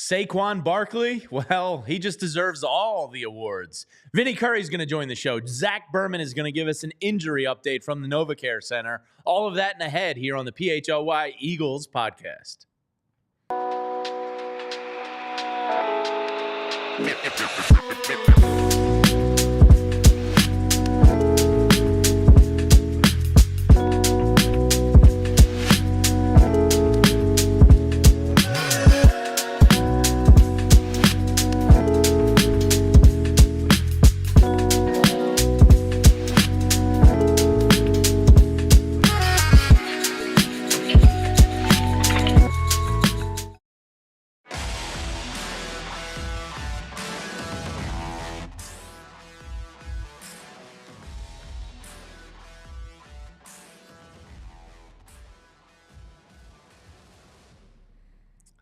Saquon Barkley, well, he just deserves all the awards. Vinny Curry is going to join the show. Zach Berman is going to give us an injury update from the NovaCare Center. All of that and ahead here on the PHLY Eagles podcast.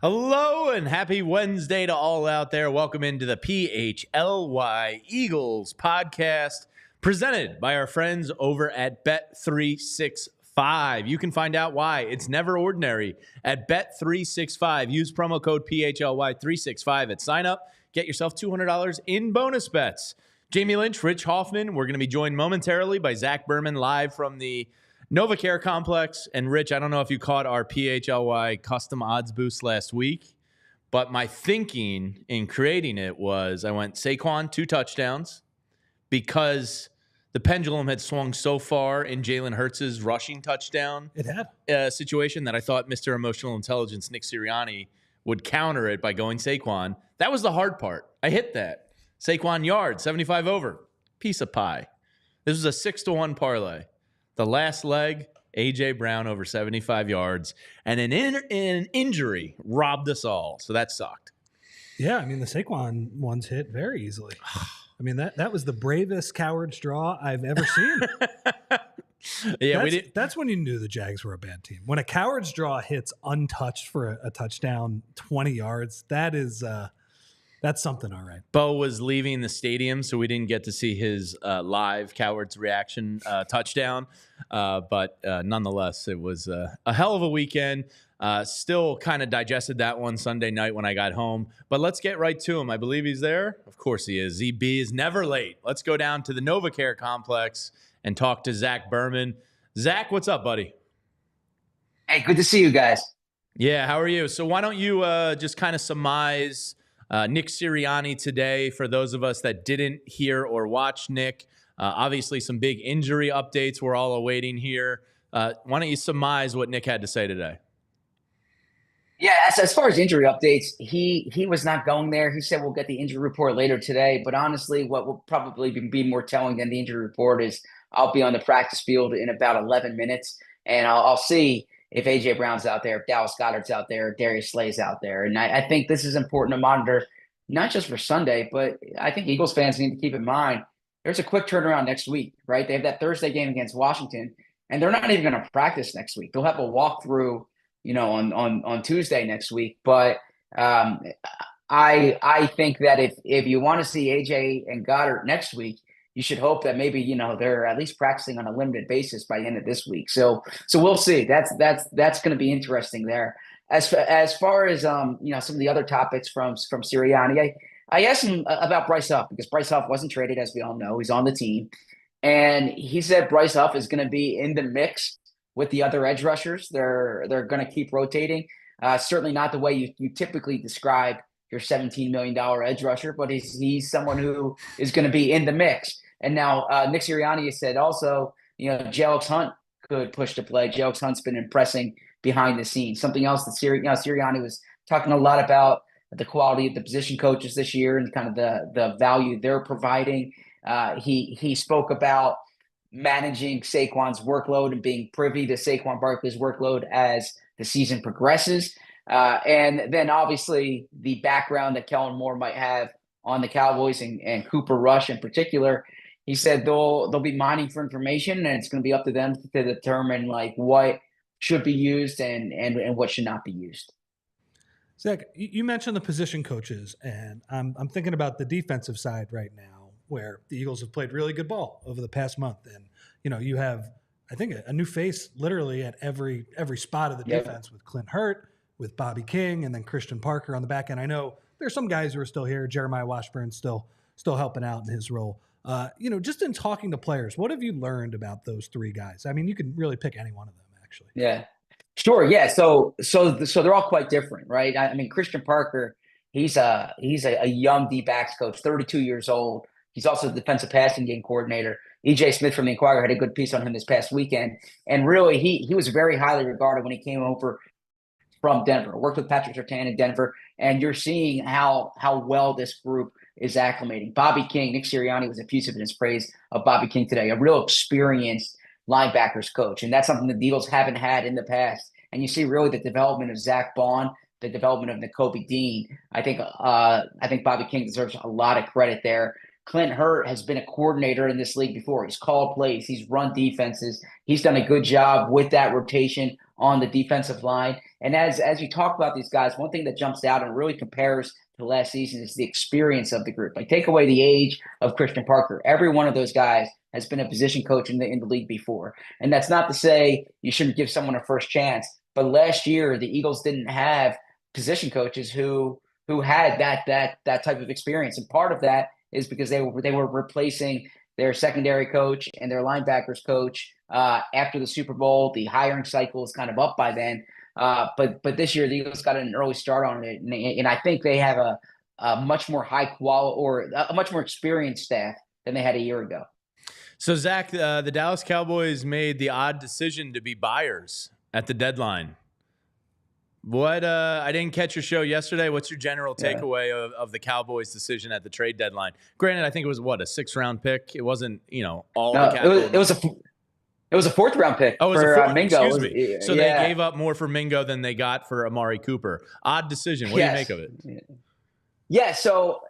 Hello and happy Wednesday to all out there. Welcome into the PHLY Eagles podcast presented by our friends over at Bet365. You can find out why it's never ordinary at Bet365. Use promo code PHLY365 at sign up. Get yourself $200 in bonus bets. Jamie Lynch, Rich Hoffman. We're going to be joined momentarily by Zach Berman live from the NovaCare Complex. And Rich, I don't know if you caught our PHLY custom odds boost last week, but my thinking in creating it was I went Saquon 2 touchdowns because the pendulum had swung so far in Jalen Hurts' rushing touchdown situation that I thought Mr. Emotional Intelligence Nick Sirianni would counter it by going Saquon. That was the hard part. I hit that. Saquon yards, 75 over. Piece of pie. This was a 6-1 parlay. The last leg, A.J. Brown over 75 yards, and an injury robbed us all. So that sucked. Yeah, I mean, the Saquon ones hit very easily. I mean, that was the bravest coward's draw I've ever seen. Yeah, that's when you knew the Jags were a bad team. When a coward's draw hits untouched for a touchdown, 20 yards, that's something, all right. Bo was leaving the stadium, so we didn't get to see his live Coward's reaction touchdown. But nonetheless, it was a hell of a weekend. Still kind of digested that one Sunday night when I got home. But let's get right to him. I believe he's there. Of course he is. ZB is never late. Let's go down to the NovaCare Complex and talk to Zach Berman. Zach, what's up, buddy? Hey, good to see you guys. Yeah, how are you? So why don't you just kind of surmise Nick Sirianni today for those of us that didn't hear or watch Nick. Obviously, some big injury updates we're all awaiting here. Why don't you surmise what Nick had to say today? Yeah, as far as injury updates, he was not going there. He said we'll get the injury report later today. But honestly, what will probably be more telling than the injury report is I'll be on the practice field in about 11 minutes, and I'll see if A.J. Brown's out there, if Dallas Goedert's out there, Darius Slay's out there. And I think this is important to monitor, not just for Sunday, but I think Eagles fans need to keep in mind there's a quick turnaround next week, right? They have that Thursday game against Washington, and they're not even going to practice next week. They'll have a walkthrough, on Tuesday next week. But I think that if you want to see A.J. and Goedert next week, you should hope that maybe, they're at least practicing on a limited basis by the end of this week. So we'll see. That's going to be interesting there. As far as, some of the other topics from Sirianni, I asked him about Bryce Huff because Bryce Huff wasn't traded, as we all know. He's on the team. And he said Bryce Huff is going to be in the mix with the other edge rushers. They're going to keep rotating. Certainly not the way you typically describe your $17 million edge rusher, but he's someone who is going to be in the mix. And now Nick Sirianni has said also, Jalen Hunt could push to play. Jalen Hunt's been impressing behind the scenes. Something else that Sirianni was talking a lot about, the quality of the position coaches this year and kind of the value they're providing. He spoke about managing Saquon's workload and being privy to Saquon Barkley's workload as the season progresses. And then obviously the background that Kellen Moore might have on the Cowboys and Cooper Rush in particular. He said they'll be mining for information, and it's going to be up to them to determine like what should be used and what should not be used. Zach, you mentioned the position coaches, and I'm thinking about the defensive side right now, where the Eagles have played really good ball over the past month, and you have, I think, a new face literally at every spot of the defense with Clint Hurt, with Bobby King and then Christian Parker on the back end. I know there's some guys who are still here. Jeremiah Washburn still helping out in his role. Just in talking to players, what have you learned about those three guys? I mean, you can really pick any one of them, actually. Yeah, sure. Yeah. So they're all quite different, right? I mean, Christian Parker, he's a young D-backs coach, 32 years old. He's also the defensive passing game coordinator. E.J. Smith from the Inquirer had a good piece on him this past weekend. And really, he was very highly regarded when he came over from Denver. Worked with Patrick Surtain in Denver. And you're seeing how well this group is acclimating. Bobby King, Nick Sirianni was effusive in his praise of Bobby King today, a real experienced linebackers coach. And that's something the Eagles haven't had in the past. And you see really the development of Zach Bond, the development of Nakobe Dean. I think Bobby King deserves a lot of credit there. Clint Hurt has been a coordinator in this league before. He's called plays. He's run defenses. He's done a good job with that rotation on the defensive line. And as you talk about these guys, one thing that jumps out and really compares to last season is the experience of the group. Like, take away the age of Christian Parker. Every one of those guys has been a position coach in the league before. And that's not to say you shouldn't give someone a first chance. But last year, the Eagles didn't have position coaches who had that type of experience. And part of that is because they were replacing their secondary coach and their linebackers coach after the Super Bowl. The hiring cycle is kind of up by then. But this year, the Eagles got an early start on it. And I think they have a much more high quality or a much more experienced staff than they had a year ago. So, Zach, the Dallas Cowboys made the odd decision to be buyers at the deadline. What I didn't catch your show yesterday. What's your general takeaway of the Cowboys' decision at the trade deadline? Granted, I think it was a 6th-round pick. It wasn't, all the capital. It was a 4th-round pick for Mingo. Excuse me. So they gave up more for Mingo than they got for Amari Cooper. Odd decision. What do you make of it? Yeah, so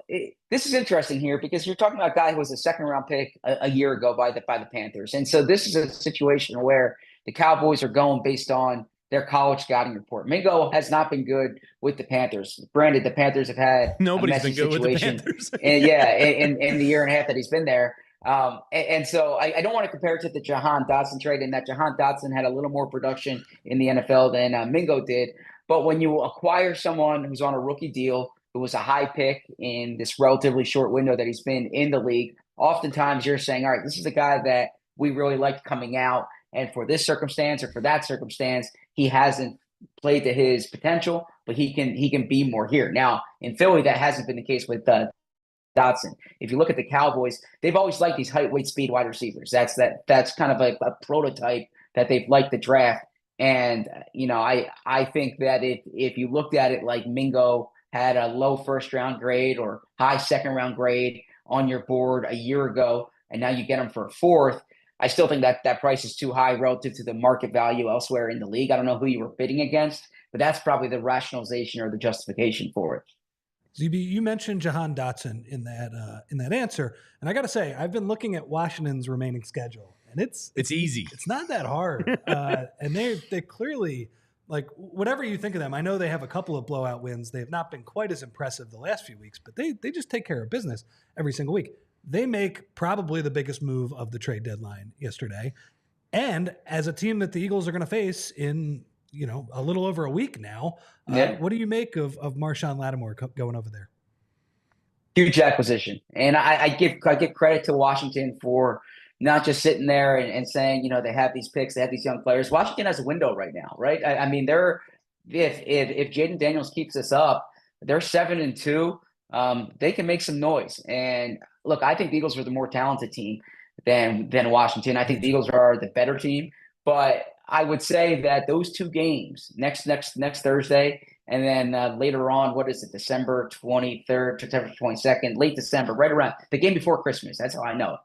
this is interesting here because you're talking about a guy who was a 2nd-round pick a year ago by the Panthers. And so this is a situation where the Cowboys are going based on their college scouting report. Mingo has not been good with the Panthers. Granted, the Panthers have had nobody's been good situation. With the Panthers. And in the year and a half that he's been there. And so I don't want to compare it to the Jahan Dotson trade, in that Jahan Dotson had a little more production in the NFL than Mingo did. But when you acquire someone who's on a rookie deal, who was a high pick in this relatively short window that he's been in the league, oftentimes you're saying, all right, this is a guy that we really liked coming out. And for this circumstance or for that circumstance, he hasn't played to his potential, but he can be more here. Now, in Philly, that hasn't been the case with Dotson. If you look at the Cowboys, they've always liked these height, weight, speed wide receivers. That's kind of a prototype that they've liked the draft. And, I think that if you looked at it like Mingo had a low 1st-round grade or high 2nd-round grade on your board a year ago, and now you get him for a 4th, I still think that price is too high relative to the market value elsewhere in the league. I don't know who you were bidding against, but that's probably the rationalization or the justification for it. ZB, you mentioned Jahan Dotson in that answer, and I got to say, I've been looking at Washington's remaining schedule, and it's easy. It's not that hard, and they clearly, like, whatever you think of them. I know they have a couple of blowout wins. They have not been quite as impressive the last few weeks, but they just take care of business every single week. They make probably the biggest move of the trade deadline yesterday. And as a team that the Eagles are going to face in, a little over a week now, what do you make of Marshawn Lattimore going over there? Huge acquisition. And I give credit to Washington for not just sitting there and saying, they have these picks, they have these young players. Washington has a window right now, right? I mean, if Jaden Daniels keeps this up, they're 7-2. They can make some noise. And look, I think the Eagles are the more talented team than Washington. I think the Eagles are the better team. But I would say that those 2 games, next Thursday, and then later on, what is it, December 23rd, September 22nd, late December, right around the game before Christmas. That's how I know it.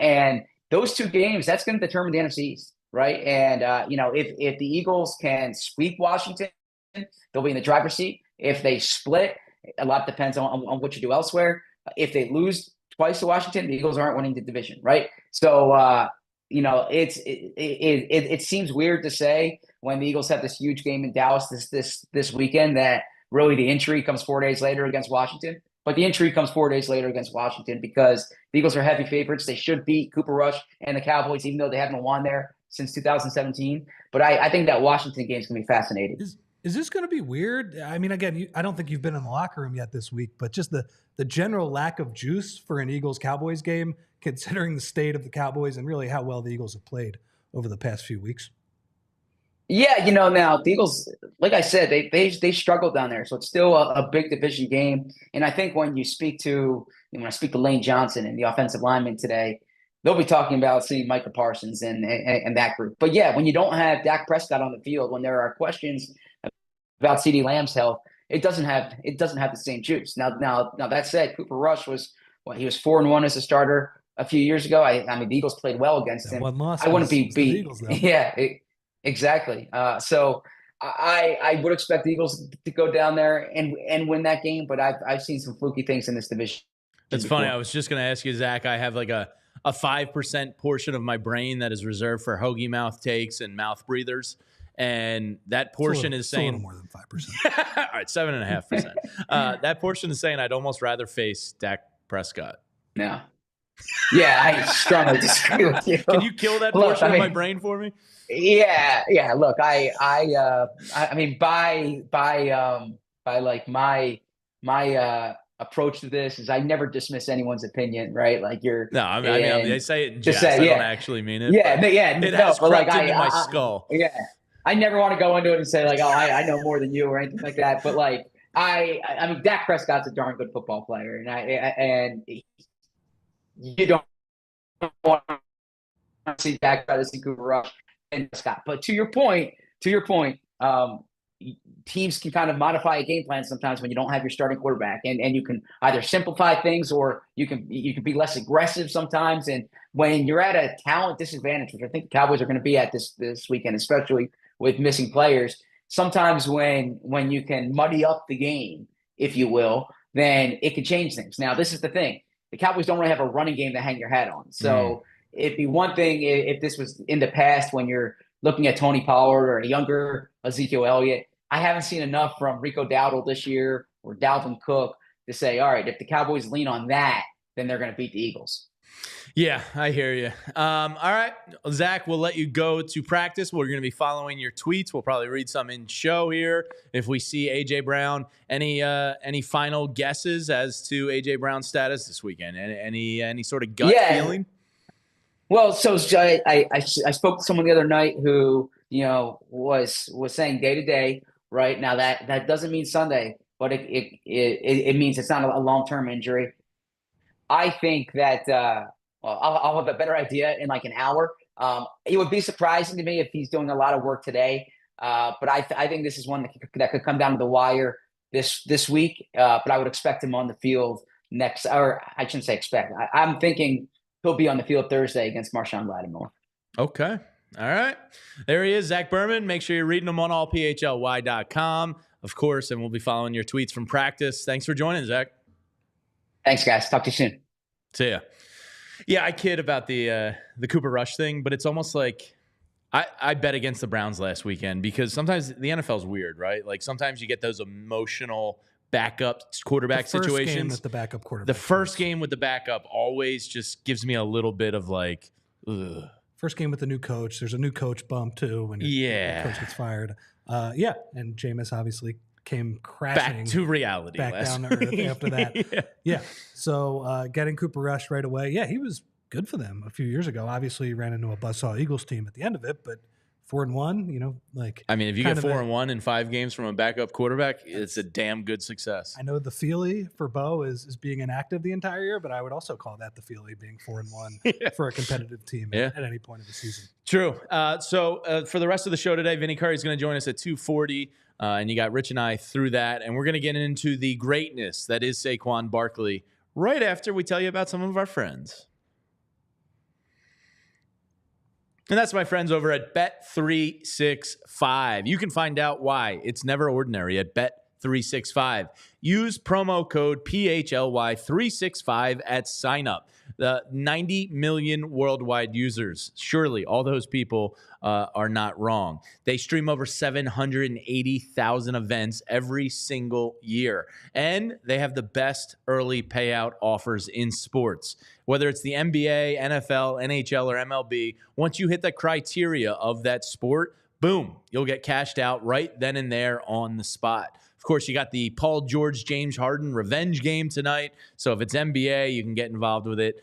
And those 2 games, that's going to determine the NFC East, right? And, if the Eagles can sweep Washington, they'll be in the driver's seat. If they split, a lot depends on what you do elsewhere. If they lose twice to Washington, the Eagles aren't winning the division, right? So, it seems weird to say when the Eagles have this huge game in Dallas this weekend that really the injury comes 4 days later against Washington. But the injury comes 4 days later against Washington because the Eagles are heavy favorites. They should beat Cooper Rush and the Cowboys, even though they haven't won there since 2017. But I think that Washington game is going to be fascinating. Is this going to be weird? I mean, again, I don't think you've been in the locker room yet this week, but just the general lack of juice for an Eagles-Cowboys game, considering the state of the Cowboys and really how well the Eagles have played over the past few weeks. Yeah, now the Eagles, like I said, they struggled down there, so it's still a big division game. And I think when I speak to Lane Johnson and the offensive lineman today, they'll be talking about seeing Micah Parsons and that group. But yeah, when you don't have Dak Prescott on the field, when there are questions about CeeDee Lamb's health, it doesn't have the same juice. Now that said, Cooper Rush was he was 4-1 as a starter a few years ago. I mean the Eagles played well against him. One loss I wouldn't be the Eagles, though. Yeah. Exactly. So I would expect the Eagles to go down there and win that game, but I've seen some fluky things in this division. That's funny. I was just going to ask you, Zach. I have like a 5% portion of my brain that is reserved for hoagie mouth takes and mouth breathers, and that portion is saying a little more than 5%. All right, 7.5%. That portion is saying I'd almost rather face Dak Prescott. No. Yeah, I strongly disagree with you. Can you kill that portion of my brain for me? Yeah. Look, I mean, by like my approach to this is I never dismiss anyone's opinion, right? Like I mean, they say it in jest. I don't actually mean it. Yeah, it has crept into my skull. Yeah, I never want to go into it and say like, oh, I know more than you or anything like that. But like, I mean, Dak Prescott's a darn good football player, and you don't want to see Dak try to see Cooper Rush and Scott. But to your point, teams can kind of modify a game plan sometimes when you don't have your starting quarterback, and you can either simplify things or you can be less aggressive sometimes. And when you're at a talent disadvantage, which I think the Cowboys are going to be at this weekend, especially with missing players, sometimes when you can muddy up the game, if you will, then it can change things. Now, this is the thing. The Cowboys don't really have a running game to hang your hat on. So it'd be one thing if this was in the past when you're looking at Tony Pollard or a younger Ezekiel Elliott. I haven't seen enough from Rico Dowdle this year or Dalvin Cook to say, all right, if the Cowboys lean on that, then they're going to beat the Eagles. Yeah, I hear you. All right, Zach, we'll let you go to practice. We're going to be following your tweets. We'll probably read some in show here if we see A.J. Brown. Any final guesses as to A.J. Brown's status this weekend? Any sort of gut feeling? Well, so I spoke to someone the other night who was saying day to day. Right now, that doesn't mean Sunday, but it means it's not a long-term injury. I think that I'll have a better idea in like an hour. It would be surprising to me if he's doing a lot of work today, but I think this is one that could come down to the wire this week. But I would expect him on the field next, or I shouldn't say expect. I'm thinking he'll be on the field Thursday against Marshawn Lattimore. Okay. All right. There he is, Zach Berman. Make sure you're reading them on allphly.com, of course, and we'll be following your tweets from practice. Thanks for joining, Zach. Thanks, guys. Talk to you soon. See ya. Yeah, I kid about the Cooper Rush thing, but it's almost like I bet against the Browns last weekend because sometimes the NFL is weird, right? Like sometimes you get those emotional backup quarterback situations. The first game with the backup always just gives me a little bit of like, ugh. First game with the new coach. There's a new coach bump too when the coach gets fired. And Jameis obviously came crashing back to reality, back down to earth after that. So getting Cooper Rush right away. Yeah, he was good for them a few years ago. Obviously, he ran into a buzzsaw Eagles team at the end of it, but 4-1, if you get 4-1 in 5 games from a backup quarterback, it's a damn good success. I know the PHLY for Bo is being inactive the entire year, but I would also call that the PHLY being 4-1 for a competitive team at any point of the season. True. So for the rest of the show today, Vinny Curry is going to join us at 2:40, and you got Rich and I through that, and we're going to get into the greatness that is Saquon Barkley right after we tell you about some of our friends. And that's my friends over at Bet365. You can find out why it's never ordinary at Bet365. Use promo code PHLY365 at sign up. The 90 million worldwide users. Surely all those people are not wrong. They stream over 780,000 events every single year. And they have the best early payout offers in sports. Whether it's the NBA, NFL, NHL, or MLB, once you hit the criteria of that sport, boom, you'll get cashed out right then and there on the spot. Of course, you got the Paul George, James Harden revenge game tonight. So if it's NBA, you can get involved with it.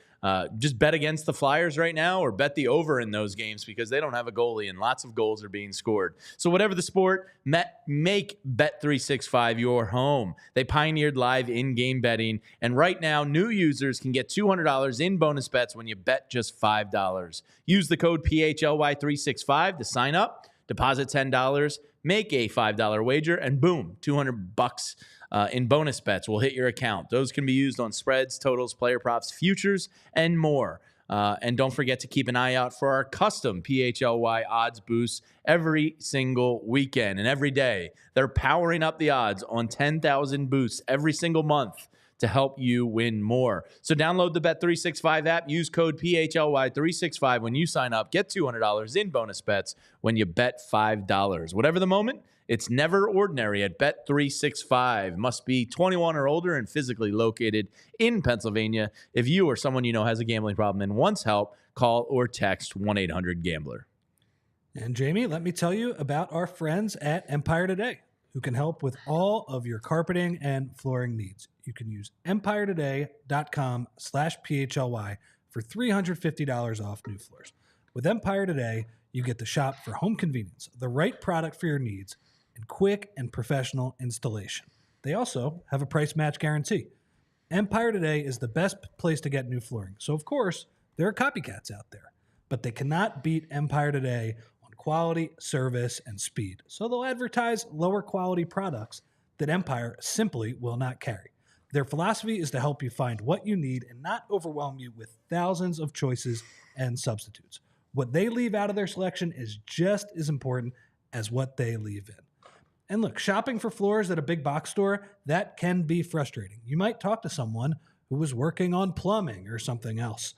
Just bet against the Flyers right now or bet the over in those games because they don't have a goalie and lots of goals are being scored. So whatever the sport, make Bet365 your home. They pioneered live in-game betting, and right now, new users can get $200 in bonus bets when you bet just $5. Use the code PHLY365 to sign up, deposit $10, make a $5 wager, and boom, $200 in bonus bets will hit your account. Those can be used on spreads, totals, player props, futures, and more. And don't forget to keep an eye out for our custom PHLY odds boosts every single weekend and every day. They're powering up the odds on 10,000 boosts every single month to help you win more. So download the Bet365 app, use code PHLY365 when you sign up, get $200 in bonus bets when you bet $5. Whatever the moment, it's never ordinary at Bet365. Must be 21 or older and physically located in Pennsylvania. If you or someone you know has a gambling problem and wants help, call or text 1-800-GAMBLER. And Jamie, let me tell you about our friends at Empire Today, who can help with all of your carpeting and flooring needs. You can use empiretoday.com/PHLY for $350 off new floors. With Empire Today, you get to shop for home convenience, the right product for your needs, and quick and professional installation. They also have a price match guarantee. Empire Today is the best place to get new flooring. So, of course, there are copycats out there, but they cannot beat Empire Today on quality, service, and speed. So they'll advertise lower quality products that Empire simply will not carry. Their philosophy is to help you find what you need and not overwhelm you with thousands of choices and substitutes. What they leave out of their selection is just as important as what they leave in. And look, shopping for floors at a big box store, that can be frustrating. You might talk to someone who was working on plumbing or something else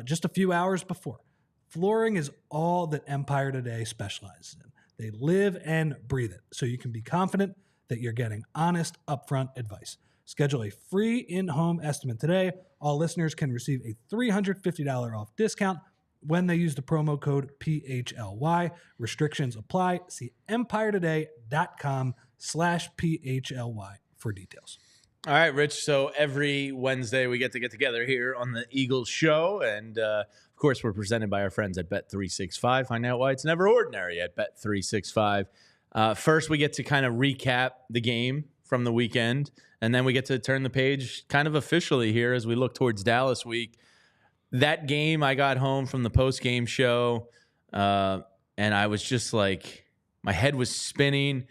just a few hours before. Flooring is all that Empire Today specializes in. They live and breathe it, so you can be confident that you're getting honest, upfront advice. Schedule a free in-home estimate today. All listeners can receive a $350 off discount when they use the promo code PHLY. Restrictions apply. See empiretoday.com/PHLY for details. All right, Rich. So every Wednesday we get together here on the Eagles show. And of course, we're presented by our friends at Bet365. Find out why it's never ordinary at Bet365. First, we get to kind of recap the game from the weekend. And then we get to turn the page kind of officially here as we look towards Dallas week. That game, I got home from the post-game show, and I was just like, my head was spinning,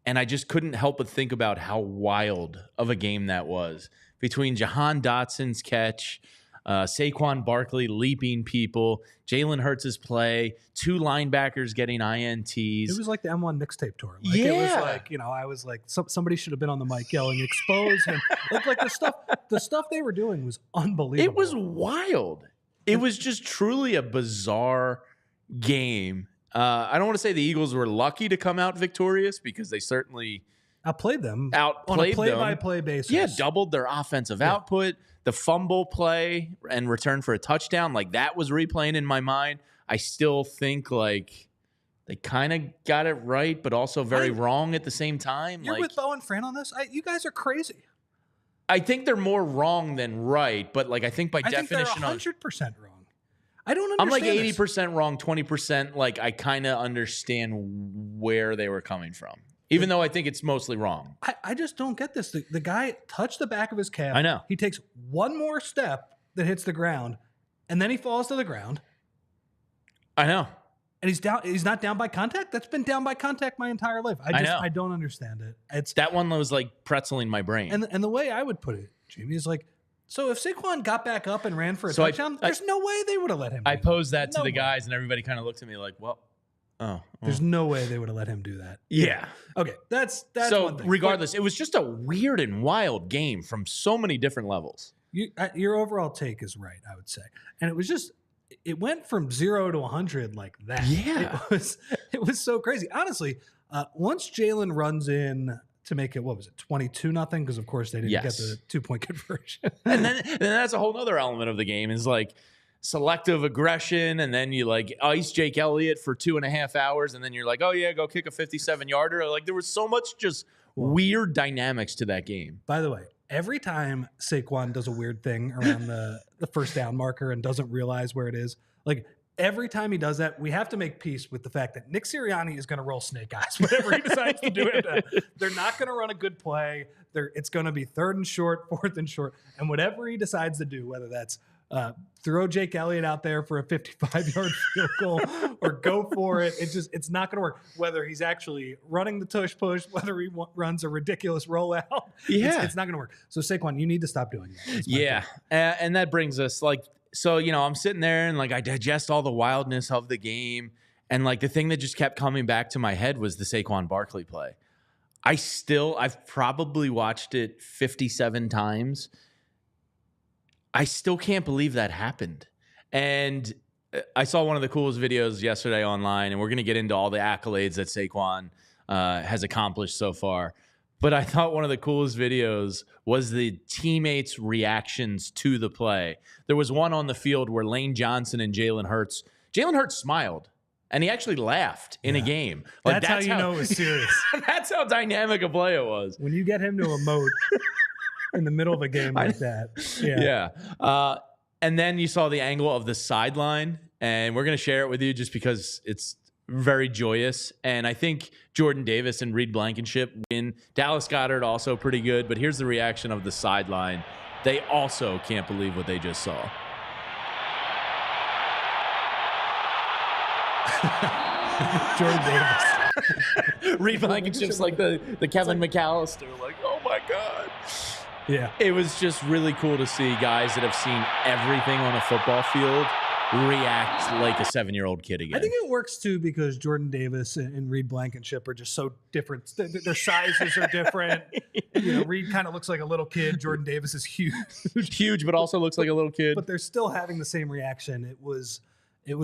and I just couldn't help but think about how wild of a game that was. Between Jahan Dotson's catch, Saquon Barkley leaping people, Jalen Hurts' play, two linebackers getting INTs. It was like the M1 mixtape tour. Like, yeah. It was like, I was like, somebody should have been on the mic yelling, expose him. like the stuff they were doing was unbelievable. It was wild. It was just truly a bizarre game. I don't want to say the Eagles were lucky to come out victorious because they certainly outplayed them on a play-by-play basis. Yeah, doubled their offensive output. The fumble play and return for a touchdown, like that was replaying in my mind. I still think like they kind of got it right, but also very wrong at the same time. You're with Bo and Fran on this? You guys are crazy. I think they're more wrong than right, but like I think by definition, they're 100% wrong. I don't understand. I'm like 80% wrong, 20% like I kind of understand where they were coming from. Even though I think it's mostly wrong. I just don't get this. The guy touched the back of his calf. I know. He takes one more step that hits the ground, and then he falls to the ground. I know. And he's down. He's not down by contact? That's been down by contact my entire life. I know. I don't understand it. That one was like pretzeling my brain. And the way I would put it, Jamie, is like, so if Saquon got back up and ran for a touchdown, there's no way they would have let him. I posed that to the guys, and everybody kind of looked at me like, well, there's no way they would have let him do that. Yeah. Okay. That's so one thing. Regardless, it was just a weird and wild game from so many different levels. Your overall take is right, I would say. And it went from 0 to 100 like that. Yeah. It was so crazy. Honestly, once Jalen runs in to make it, 22-0? Because of course they didn't get the 2-point conversion. and then that's a whole other element of the game is like, selective aggression, and then you like ice Jake Elliott for 2.5 hours, and then you're like, oh yeah, go kick a 57-yarder. Like there was so much just weird dynamics to that game. By the way, every time Saquon does a weird thing around the first down marker and doesn't realize where it is, like every time he does that, we have to make peace with the fact that Nick Sirianni is going to roll snake eyes whenever he decides to do it. They're not going to run a good play. It's going to be 3rd and short, 4th and short, and whatever he decides to do, whether that's throw Jake Elliott out there for a 55-yard field goal or go for it. It's not going to work. Whether he's actually running the tush push, whether he runs a ridiculous rollout, it's not going to work. So Saquon, you need to stop doing that. Yeah, and that brings us like, so I'm sitting there and like I digest all the wildness of the game, and like the thing that just kept coming back to my head was the Saquon Barkley play. I've probably watched it 57 times. I still can't believe that happened. And I saw one of the coolest videos yesterday online, and we're going to get into all the accolades that Saquon has accomplished so far. But I thought one of the coolest videos was the teammates' reactions to the play. There was one on the field where Lane Johnson and Jalen Hurts smiled, and he actually laughed in a game. Like, that's how you know it was serious. That's how dynamic a play it was. When you get him to emote in the middle of a game like that. Yeah. And then you saw the angle of the sideline, and we're going to share it with you just because it's very joyous. And I think Jordan Davis and Reed Blankenship win. Dallas Goedert also pretty good, but here's the reaction of the sideline. They also can't believe what they just saw. Jordan Davis. Reed Blankenship's like the Kevin McAllister, like, oh my God. Yeah. It was just really cool to see guys that have seen everything on a football field react like a 7-year-old kid again. I think it works too because Jordan Davis and Reed Blankenship are just so different. Their sizes are different. Reed kind of looks like a little kid. Jordan Davis is huge, but also looks like a little kid. But they're still having the same reaction. It was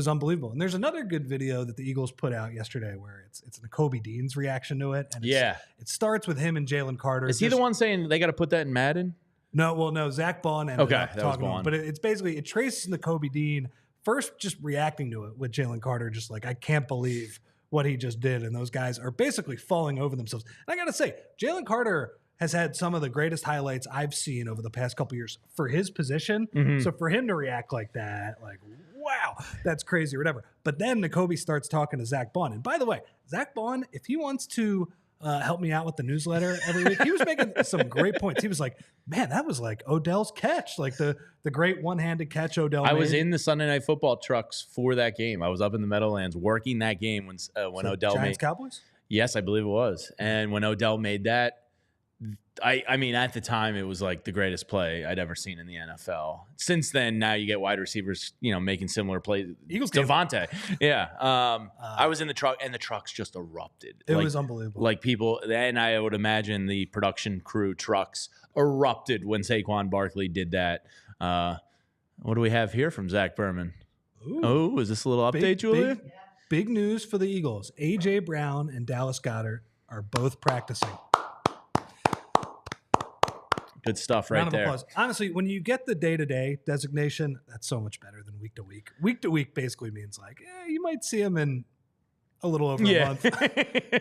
unbelievable. And there's another good video that the Eagles put out yesterday where it's Nakobe Dean's reaction to it. And it starts with him and Jalen Carter. Is he the one saying they got to put that in Madden? No, Zach Bond ended up that was talking Bond. But it's basically, it traces Nakobe Dean first just reacting to it with Jalen Carter, just like, I can't believe what he just did. And those guys are basically falling over themselves. And I got to say, Jalen Carter has had some of the greatest highlights I've seen over the past couple years for his position. Mm-hmm. So for him to react like that, like, wow, that's crazy or whatever. But then Nakobe starts talking to Zach Bond. And by the way, Zach Bond, if he wants to help me out with the newsletter every week, he was making some great points. He was like, man, that was like Odell's catch, like the great one-handed catch Odell made. I was in the Sunday Night Football trucks for that game. I was up in the Meadowlands working that game when Odell Giants Cowboys? Yes, I believe it was. And when Odell made that, I mean, at the time, it was like the greatest play I'd ever seen in the NFL. Since then, now you get wide receivers, making similar plays. Eagles Devontae. Yeah. I was in the truck, and the trucks just erupted. It was unbelievable. Like people, and I would imagine the production crew trucks erupted when Saquon Barkley did that. What do we have here from Zach Berman? Oh, is this a little update, Julia? Big news for the Eagles. A.J. Brown and Dallas Goedert are both practicing. Good stuff right there. Applause. Honestly, when you get the day-to-day designation, that's so much better than week-to-week. Week-to-week basically means like, you might see him in a little over a month.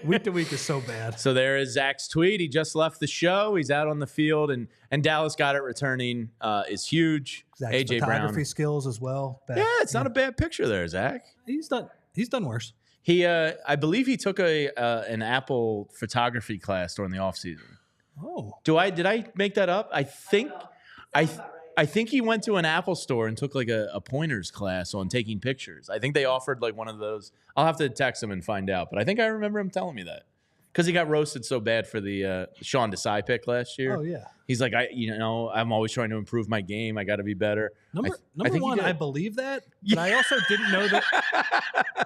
Week-to-week is so bad. So there is Zach's tweet. He just left the show. He's out on the field, and Dallas Goedert returning is huge. Zach's A.J. photography Brown skills as well. It's not a bad picture there, Zach. He's done worse. He, I believe he took an Apple photography class during the offseason. Oh, did I make that up? I think he went to an Apple store and took like a pointers class on taking pictures. I think they offered like one of those. I'll have to text him and find out, but I think I remember him telling me that because he got roasted so bad for the Sean Desai pick last year. Oh yeah, he's like, I'm always trying to improve my game. I got to be better. Number one, I believe that, but I also didn't know that.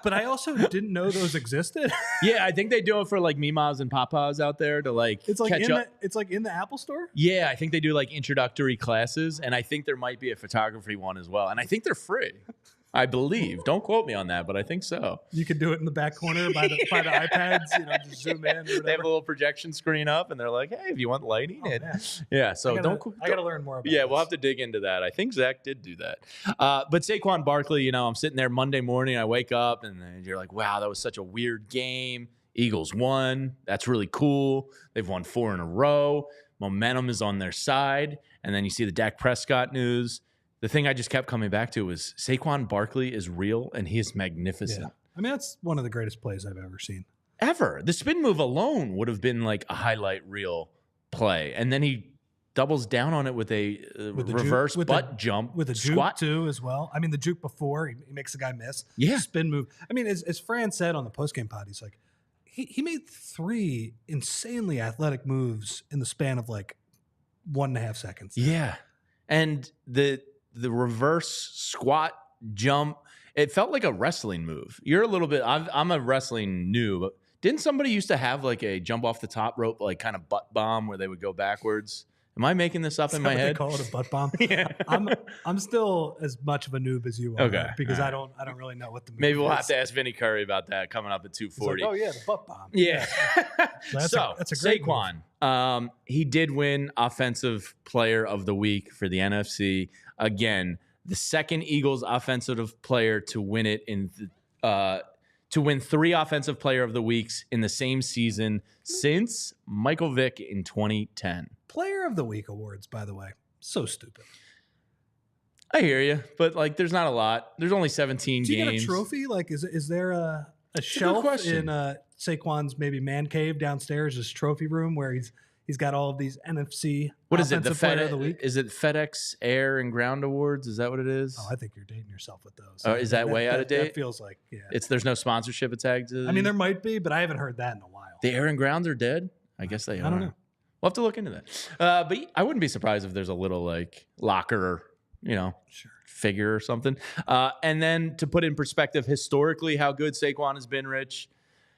But I also didn't know those existed. Yeah, I think they do it for like Mimas and Papas out there to like catch up. It's like in the Apple store. Yeah, I think they do like introductory classes, and I think there might be a photography one as well, and I think they're free. I believe. Don't quote me on that, but I think so. You could do it in the back corner by the iPads, just zoom in. Or whatever. They have a little projection screen up, and they're like, "Hey, if you want lighting, yeah." So I gotta learn more about. We'll have to dig into that. I think Zach did do that. But Saquon Barkley, I'm sitting there Monday morning. I wake up, and you're like, "Wow, that was such a weird game." Eagles won. That's really cool. They've won 4 in a row. Momentum is on their side, and then you see the Dak Prescott news. The thing I just kept coming back to was Saquon Barkley is real, and he is magnificent. Yeah. I mean, that's one of the greatest plays I've ever seen. Ever. The spin move alone would have been like a highlight reel play, and then he doubles down on it with a reverse butt jump. With a squat. juke, too, as well. I mean, the juke before, he makes the guy miss. Yeah. Spin move. I mean, as Fran said on the postgame pod, he's like, he made 3 insanely athletic moves in the span of like 1.5 seconds. Yeah. And the reverse squat jump, it felt like a wrestling move. You're a little bit, I'm a wrestling noob, but didn't somebody used to have like a jump off the top rope, like kind of butt bomb where they would go backwards? Am I making this up in my head? They call it a butt bomb. Yeah. I'm still as much of a noob as you are. Okay. Because I don't really know what the move Maybe we'll is. have to ask Vinny Curry about that coming up at 240. Like, oh yeah, the butt bomb. Yeah. That's a great Saquon, he did win Offensive Player of the Week for the NFC. Again, the second Eagles offensive player to win it to win 3 Offensive Player of the Weeks in the same season since Michael Vick in 2010. Player of the Week awards, by the way, so stupid. I hear you, but like, there's not a lot. There's only 17 games. Do you games. get a trophy? Like, is there a shelf in Saquon's maybe man cave downstairs, his trophy room, where he's got all of these NFC? What is it? The Player of the Week? Is it FedEx Air and Ground Awards? Is that what it is? Oh, I think you're dating yourself with those. Oh, is that way out of date? That feels like, yeah. There's no sponsorship attached to it? I mean, there might be, but I haven't heard that in a while. The Air and Grounds are dead? I guess they are. I don't know. We'll have to look into that. But I wouldn't be surprised if there's a little like locker, figure or something. And then to put in perspective historically how good Saquon has been, Rich,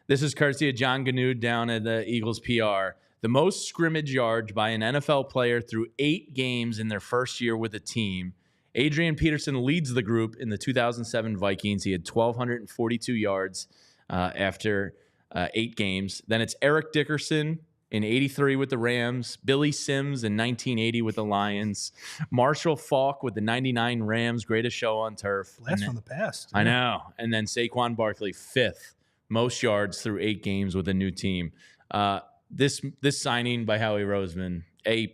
this is courtesy of John Ganud down at the Eagles PR. The most scrimmage yards by an NFL player through 8 games in their first year with a team. Adrian Peterson leads the group in the 2007 Vikings. He had 1,242 yards after 8 games. Then it's Eric Dickerson in 83 with the Rams, Billy Sims in 1980 with the Lions, Marshall Faulk with the 99 Rams, greatest show on turf. Blast from the past. I know. And then Saquon Barkley, 5th most yards through 8 games with a new team. This signing by Howie Roseman, A++.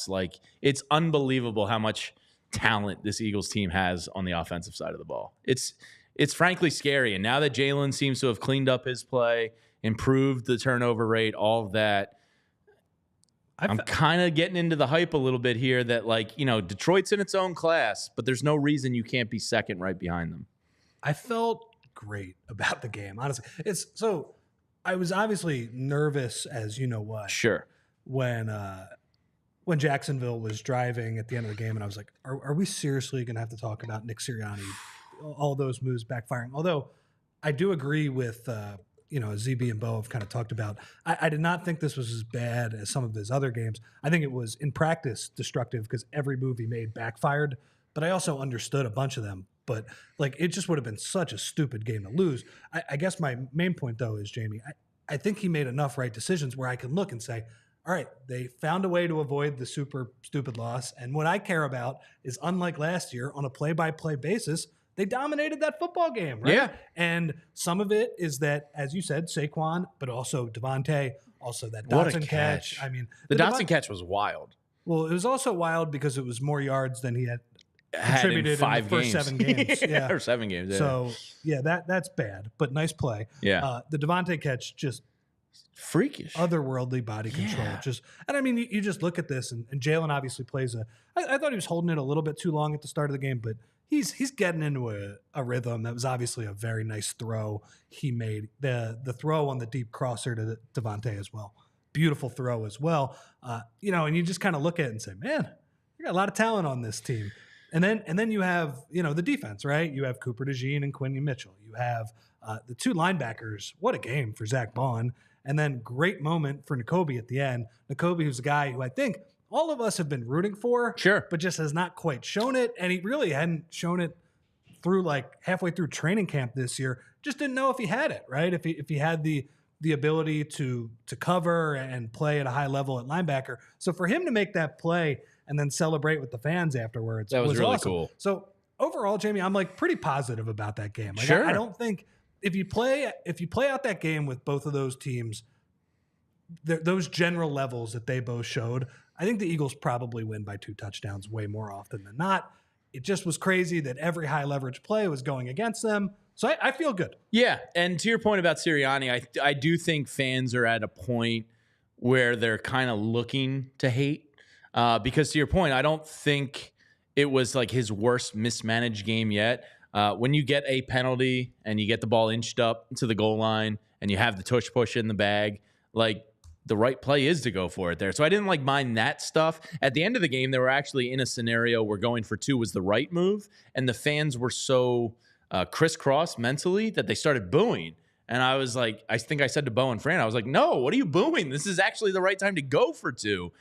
Like, it's unbelievable how much talent this Eagles team has on the offensive side of the ball. It's frankly scary. And now that Jalen seems to have cleaned up his play, improved the turnover rate, all of that, I'm kind of getting into the hype a little bit here that, like, Detroit's in its own class, but there's no reason you can't be second right behind them. I felt great about the game, honestly. I was obviously nervous, as you know what. Sure. When Jacksonville was driving at the end of the game, and I was like, are we seriously going to have to talk about Nick Sirianni, all those moves backfiring? Although I do agree with ZB and Bo have kind of talked about. I did not think this was as bad as some of his other games. I think it was, in practice, destructive because every move he made backfired. But I also understood a bunch of them. But like, it just would have been such a stupid game to lose. I guess my main point, though, is, Jamie, I think he made enough right decisions where I can look and say, all right, they found a way to avoid the super stupid loss. And what I care about is, unlike last year, on a play-by-play basis, they dominated that football game, right? Yeah. And some of it is that, as you said, Saquon, but also Devontae, also that Dotson catch. I mean, the Dotson catch was wild. Well, it was also wild because it was more yards than he had contributed in 5 in the first games. 7 games. Yeah. Or 7 games. Yeah. So, yeah, that's bad, but nice play. Yeah. The Devontae catch, just freakish. Otherworldly body control. Yeah. And I mean, you just look at this, and Jalen obviously plays I thought he was holding it a little bit too long at the start of the game, but he's getting into a rhythm. That was obviously a very nice throw he made. The throw on the deep crosser to Devontae as well. Beautiful throw as well. And you just kind of look at it and say, man, you got a lot of talent on this team. And then you have, the defense, right? You have Cooper DeJean and Quinyon Mitchell. You have the 2 linebackers. What a game for Zach Bond. And then great moment for Nakobe at the end. Nakobe, who's a guy who I think all of us have been rooting for. Sure. But just has not quite shown it. And he really hadn't shown it through like halfway through training camp this year, just didn't know if he had it, right? If he had the ability to cover and play at a high level at linebacker. So for him to make that play and then celebrate with the fans afterwards, that was really awesome. cool. So overall, Jamie, I'm like pretty positive about that game. Like, sure. I don't think if you play out that game with both of those teams, those general levels that they both showed, I think the Eagles probably win by 2 touchdowns way more often than not. It just was crazy that every high leverage play was going against them. So I feel good. Yeah, and to your point about Sirianni, I do think fans are at a point where they're kind of looking to hate because to your point, I don't think it was like his worst mismanaged game yet. When you get a penalty and you get the ball inched up to the goal line and you have the tush push in the bag, like the right play is to go for it there. So I didn't like mind that stuff. At the end of the game, they were actually in a scenario where going for 2 was the right move, and the fans were so crisscross mentally that they started booing. And I was like, I think I said to Bo and Fran, I was like, no, what are you booing? This is actually the right time to go for 2.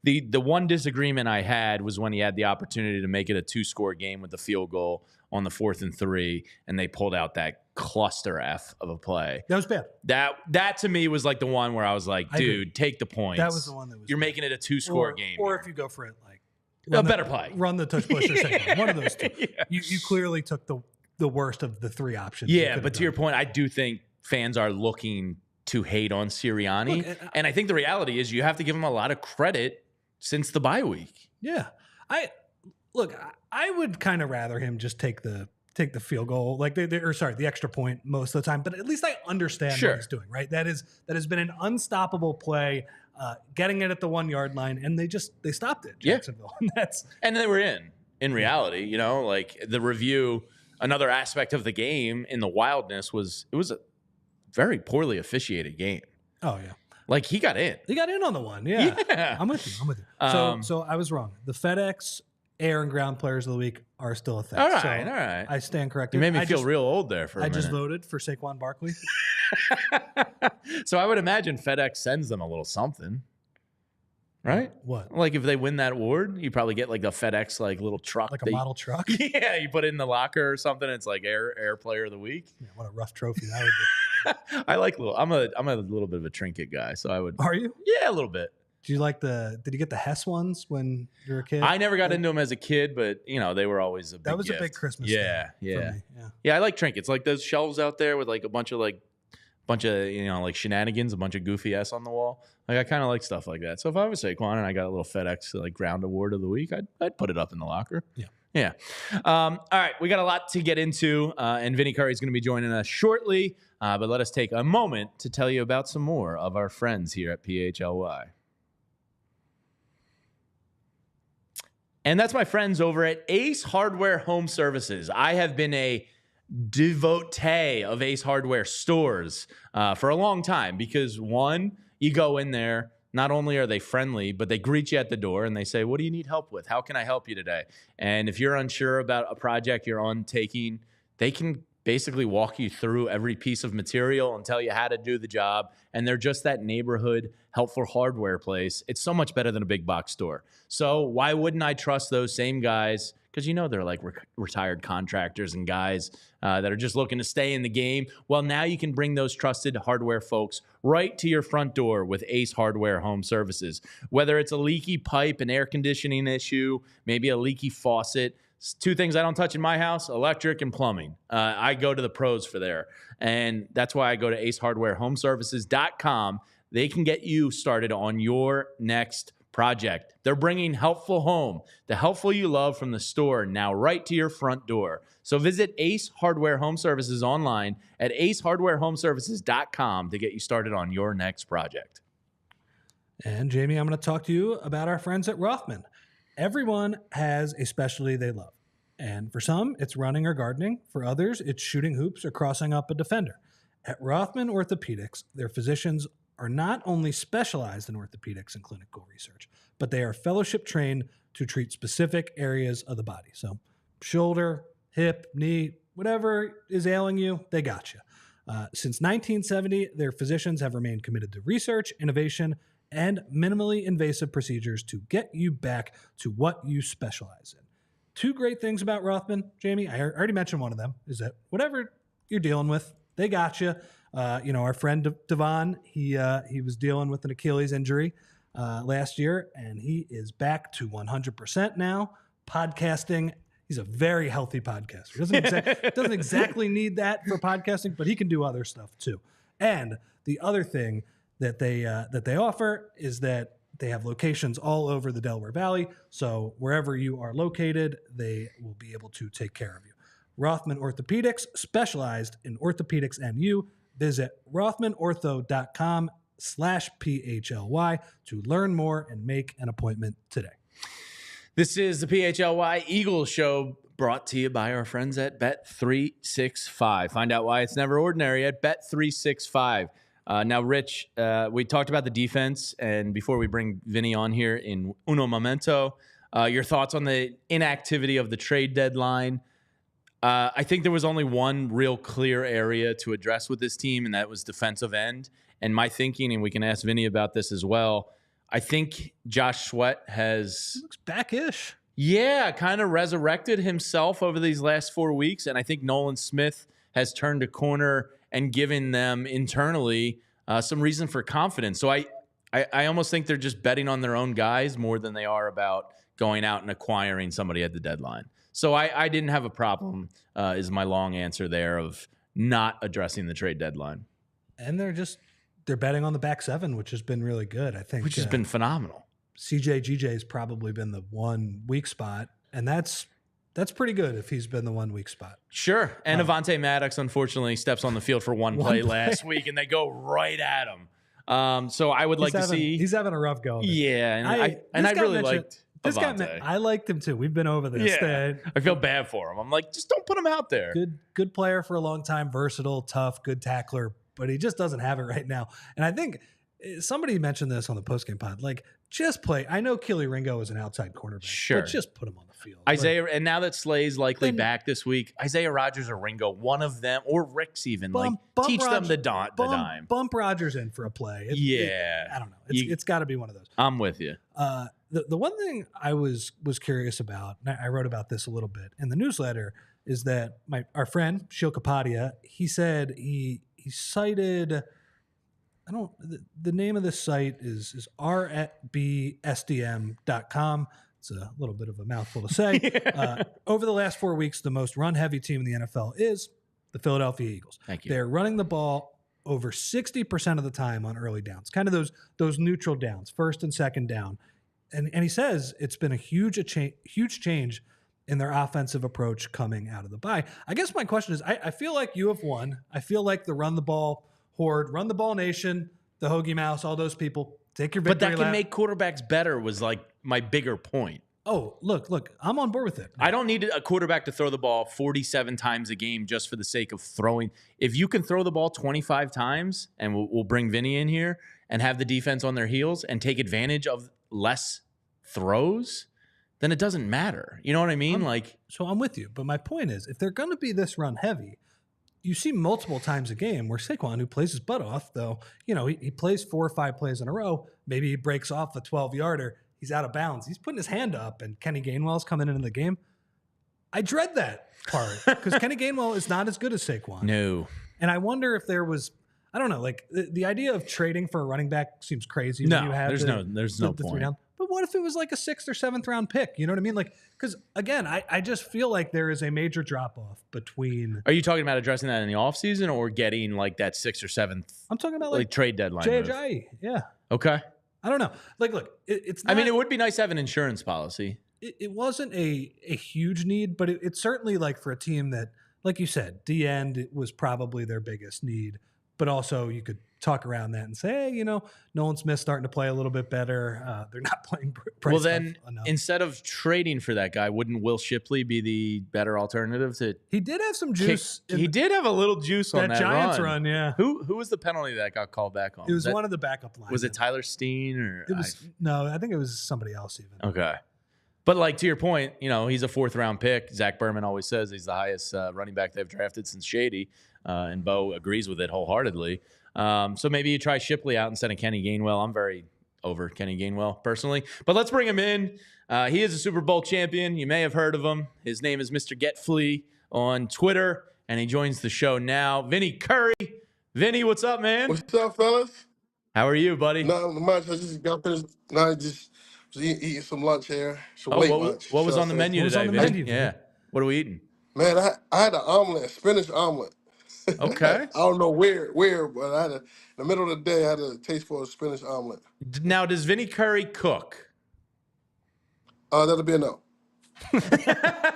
The one disagreement I had was when he had the opportunity to make it a 2-score game with the field goal on the 4th and 3, and they pulled out that cluster F of a play. That was bad. That to me was like the one where I was like, dude, take the points. That was the one that was You're bad. making it a 2-score game. Or if you go for it, like a better play. Run the touch push or second. One of those 2. Yeah. You clearly took the worst of the 3 options. Yeah, but to your point, I do think fans are looking to hate on Sirianni. Look, and I think the reality is you have to give him a lot of credit since the bye week. Yeah. I would kind of rather him just take the field goal, like the extra point most of the time. But at least I understand what he's doing, right? That has been an unstoppable play, getting it at the 1-yard line, and they stopped it, Jacksonville. Yeah. And they were in reality, you know, like the review. Another aspect of the game in the wildness was it was a very poorly officiated game. Oh yeah. Like he got in. He got in on the one. Yeah. I'm with you. So I was wrong. The FedEx air and ground players of the week are still a thing. All right. I stand corrected. You made me feel real old there for a minute. I just voted for Saquon Barkley. So I would imagine FedEx sends them a little something. Right? What? Like if they win that award, you probably get like the FedEx like little truck. Like a model truck? Yeah, you put it in the locker or something. It's like air player of the week. Yeah, what a rough trophy that would be. I like I'm a little bit of a trinket guy, so I would. Are you? Yeah, a little bit. Do you like did you get the Hess ones when you were a kid? I never got into them as a kid, but you know, they were always a big That was gift. a big Christmas thing for me. Yeah, I like trinkets. Like those shelves out there with like a bunch of you know, like shenanigans, a bunch of goofy S on the wall. Like I kind of like stuff like that. So if I was Saquon and I got a little FedEx like ground award of the week, I'd put it up in the locker. Yeah. All right, we got a lot to get into, and Vinny Curry is going to be joining us shortly. But let us take a moment to tell you about some more of our friends here at PHLY. And that's my friends over at Ace Hardware Home Services. I have been a devotee of Ace Hardware stores for a long time because, one, you go in there, not only are they friendly, but they greet you at the door and they say, what do you need help with? How can I help you today? And if you're unsure about a project you're undertaking, they can basically walk you through every piece of material and tell you how to do the job. And they're just that neighborhood helpful hardware place. It's so much better than a big box store. So why wouldn't I trust those same guys? Because you know they're like retired contractors and guys that are just looking to stay in the game. Well, now you can bring those trusted hardware folks right to your front door with Ace Hardware Home Services. Whether it's a leaky pipe, an air conditioning issue, maybe a leaky faucet. 2 things I don't touch in my house, electric and plumbing. I go to the pros for there. And that's why I go to acehardwarehomeservices.com. They can get you started on your next project. They're bringing helpful home, the helpful you love from the store, now right to your front door. So visit Ace Hardware Home Services online at acehardwarehomeservices.com to get you started on your next project. And Jamie, I'm going to talk to you about our friends at Rothman. Everyone has a specialty they love. And for some, it's running or gardening. For others, it's shooting hoops or crossing up a defender. At Rothman Orthopedics, their physicians are not only specialized in orthopedics and clinical research, but they are fellowship trained to treat specific areas of the body. So shoulder, hip, knee, whatever is ailing you, they got you. Since 1970, their physicians have remained committed to research, innovation, and minimally invasive procedures to get you back to what you specialize in. two great things about Rothman, Jamie. I already mentioned one of them, is that whatever you're dealing with, they got you. Our friend Devon, he was dealing with an Achilles injury last year, and he is back to 100% now. Podcasting, he's a very healthy podcaster. Doesn't exactly need that for podcasting, but he can do other stuff too. And the other thing that they offer is that they have locations all over the Delaware Valley. So wherever you are located, they will be able to take care of you. Rothman Orthopedics, specialized in orthopedics and you. Visit rothmanortho.com/PHLY to learn more and make an appointment today. This is the PHLY Eagles Show, brought to you by our friends at Bet365. Find out why it's never ordinary at Bet365. Now, Rich, we talked about the defense, and before we bring Vinny on here in uno momento, your thoughts on the inactivity of the trade deadline. I think there was only one real clear area to address with this team, and that was defensive end. And my thinking, and we can ask Vinny about this as well, I think Josh Sweat He looks back-ish. Yeah, kind of resurrected himself over these last 4 weeks, and I think Nolan Smith has turned a corner and given them internally some reason for confidence. So I almost think they're just betting on their own guys more than they are about going out and acquiring somebody at the deadline. So I didn't have a problem, is my long answer there, of not addressing the trade deadline. And they're betting on the back seven, which has been really good, I think. Which has been phenomenal. GJ has probably been the one weak spot, and that's pretty good if he's been the one weak spot. Sure. And Avonte Maddox, unfortunately, steps on the field for one play last week, and they go right at him. So I would to see. He's having a rough go. Yeah, and I really liked this Avonte. guy. I liked him too. We've been over this. Yeah, I feel bad for him. I'm like, just don't put him out there. Good player for a long time, versatile, tough, good tackler, but he just doesn't have it right now. And I think somebody mentioned this on the postgame pod. Like, just play. I know Keely Ringo is an outside cornerback, sure, but just put him on the field. Isaiah, and now that Slay's likely back this week, Isaiah Rodgers or Ringo, one of them, or Rick's even, teach them the dime. Bump Rodgers in for a play. I don't know. It's got to be one of those. I'm with you. The one thing I was curious about, and I wrote about this a little bit in the newsletter, is that our friend Shil Kapadia, he said he cited. The name of this site is rbsdm.com. It's a little bit of a mouthful to say. Over the last 4 weeks, the most run-heavy team in the NFL is the Philadelphia Eagles. Thank you. They're running the ball over 60% of the time on early downs, kind of those neutral downs, first and second down. And he says it's been a huge change in their offensive approach coming out of the bye. I guess my question is, I feel like you have won. I feel like the run the ball horde, run the ball nation, the Hoagie Mouse, all those people, take your victory lap. But that can make quarterbacks better was like my bigger point. Oh, look, I'm on board with it. I don't need a quarterback to throw the ball 47 times a game just for the sake of throwing. If you can throw the ball 25 times, and we'll bring Vinny in here, and have the defense on their heels and take advantage of less throws, then it doesn't matter. You know what I mean? So I'm with you. But my point is, if they're going to be this run heavy, you see multiple times a game where Saquon, who plays his butt off, though, he plays 4 or 5 plays in a row. Maybe he breaks off a 12-yarder. He's out of bounds. He's putting his hand up, and Kenny Gainwell's coming into the game. I dread that part because Kenny Gainwell is not as good as Saquon. No. And I wonder if there was, I don't know, like the idea of trading for a running back seems crazy. No, when you have there's no point. But what if it was like a 6th or 7th round pick? You know what I mean? Like, because again, I just feel like there is a major drop off between. Are you talking about addressing that in the offseason or getting like that 6th or 7th? I'm talking about like trade deadline. JHI. Yeah. Okay. I don't know. Like, look, it's not, I mean, it would be nice to have an insurance policy. It wasn't a huge need, but it's certainly like for a team that, like you said, D end was probably their biggest need. But also you could talk around that and say, hey, Nolan Smith's starting to play a little bit better. They're not playing Price. Well, then enough. Instead of trading for that guy, wouldn't Will Shipley be the better alternative to? He did have some juice. He did have a little juice on that Giants run. Yeah. Who was the penalty that got called back on? It was one of the backup lines. Was it Tyler Steen or? No, I think it was somebody else even. Okay. But like to your point, he's a 4th round pick. Zach Berman always says he's the highest running back they've drafted since Shady, and Bo agrees with it wholeheartedly. So maybe you try Shipley out instead of Kenny Gainwell. I'm very over Kenny Gainwell personally. But let's bring him in. He is a Super Bowl champion. You may have heard of him. His name is Mr. PHLY on Twitter, and he joins the show now. Vinny Curry. Vinny, what's up, man? What's up, fellas? How are you, buddy? Not much. I just got finished. Now I just was eating some lunch here. Some late lunch. What was on the menu today, Vinny? Yeah. What are we eating? Man, I had an omelet, a spinach omelet. Okay. I don't know where, but I had in the middle of the day, I had a taste for a spinach omelet. Now, does Vinny Curry cook? That'll be a no.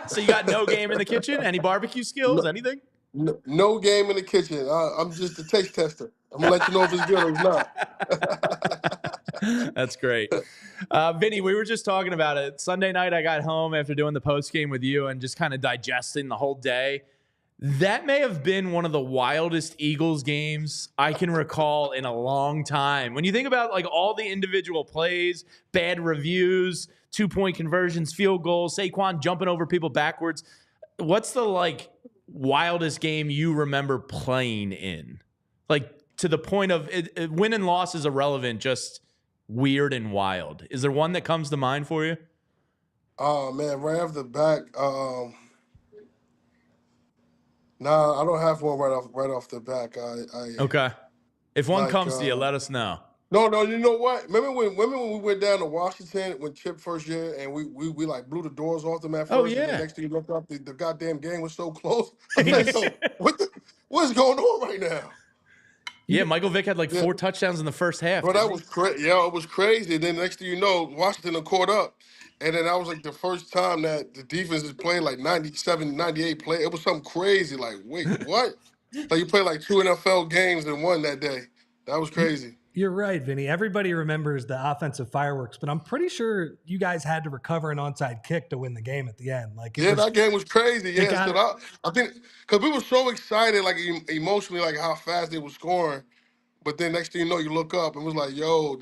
So you got no game in the kitchen? Any barbecue skills? Anything? No game in the kitchen. I'm just a taste tester. I'm gonna let you know if it's good or not. That's great. Vinny, we were just talking about it. Sunday night, I got home after doing the post game with you and just kind of digesting the whole day. That may have been one of the wildest Eagles games I can recall in a long time. When you think about like all the individual plays, bad reviews, 2-point conversions, field goals, Saquon jumping over people backwards, what's the like wildest game you remember playing in? Like to the point of win and loss is irrelevant, just weird and wild. Is there one that comes to mind for you? Oh man, right off the back. Nah, I don't have one right off the back. Okay. If one like, comes to you, let us know. No, you know what? Remember when we went down to Washington when Chip first year and we like blew the doors off them at first, Oh, and yeah. the next thing you looked up, the goddamn game was so close. I was like, yo, what's going on right now? Yeah, Michael Vick had like 4 touchdowns in the first half. Bro, that was crazy. Yeah, it was crazy. And then next thing you know, Washington had caught up. And then that was like the first time that the defense is playing like 97, 98 play. It was something crazy. Like, wait, what? Like you played like 2 NFL games and won that day. That was crazy. You're right, Vinny. Everybody remembers the offensive fireworks, but I'm pretty sure you guys had to recover an onside kick to win the game at the end. Like, that game was crazy. Yeah, so I think because we were so excited, like emotionally, like how fast they were scoring. But then next thing you know, you look up and it was like, yo,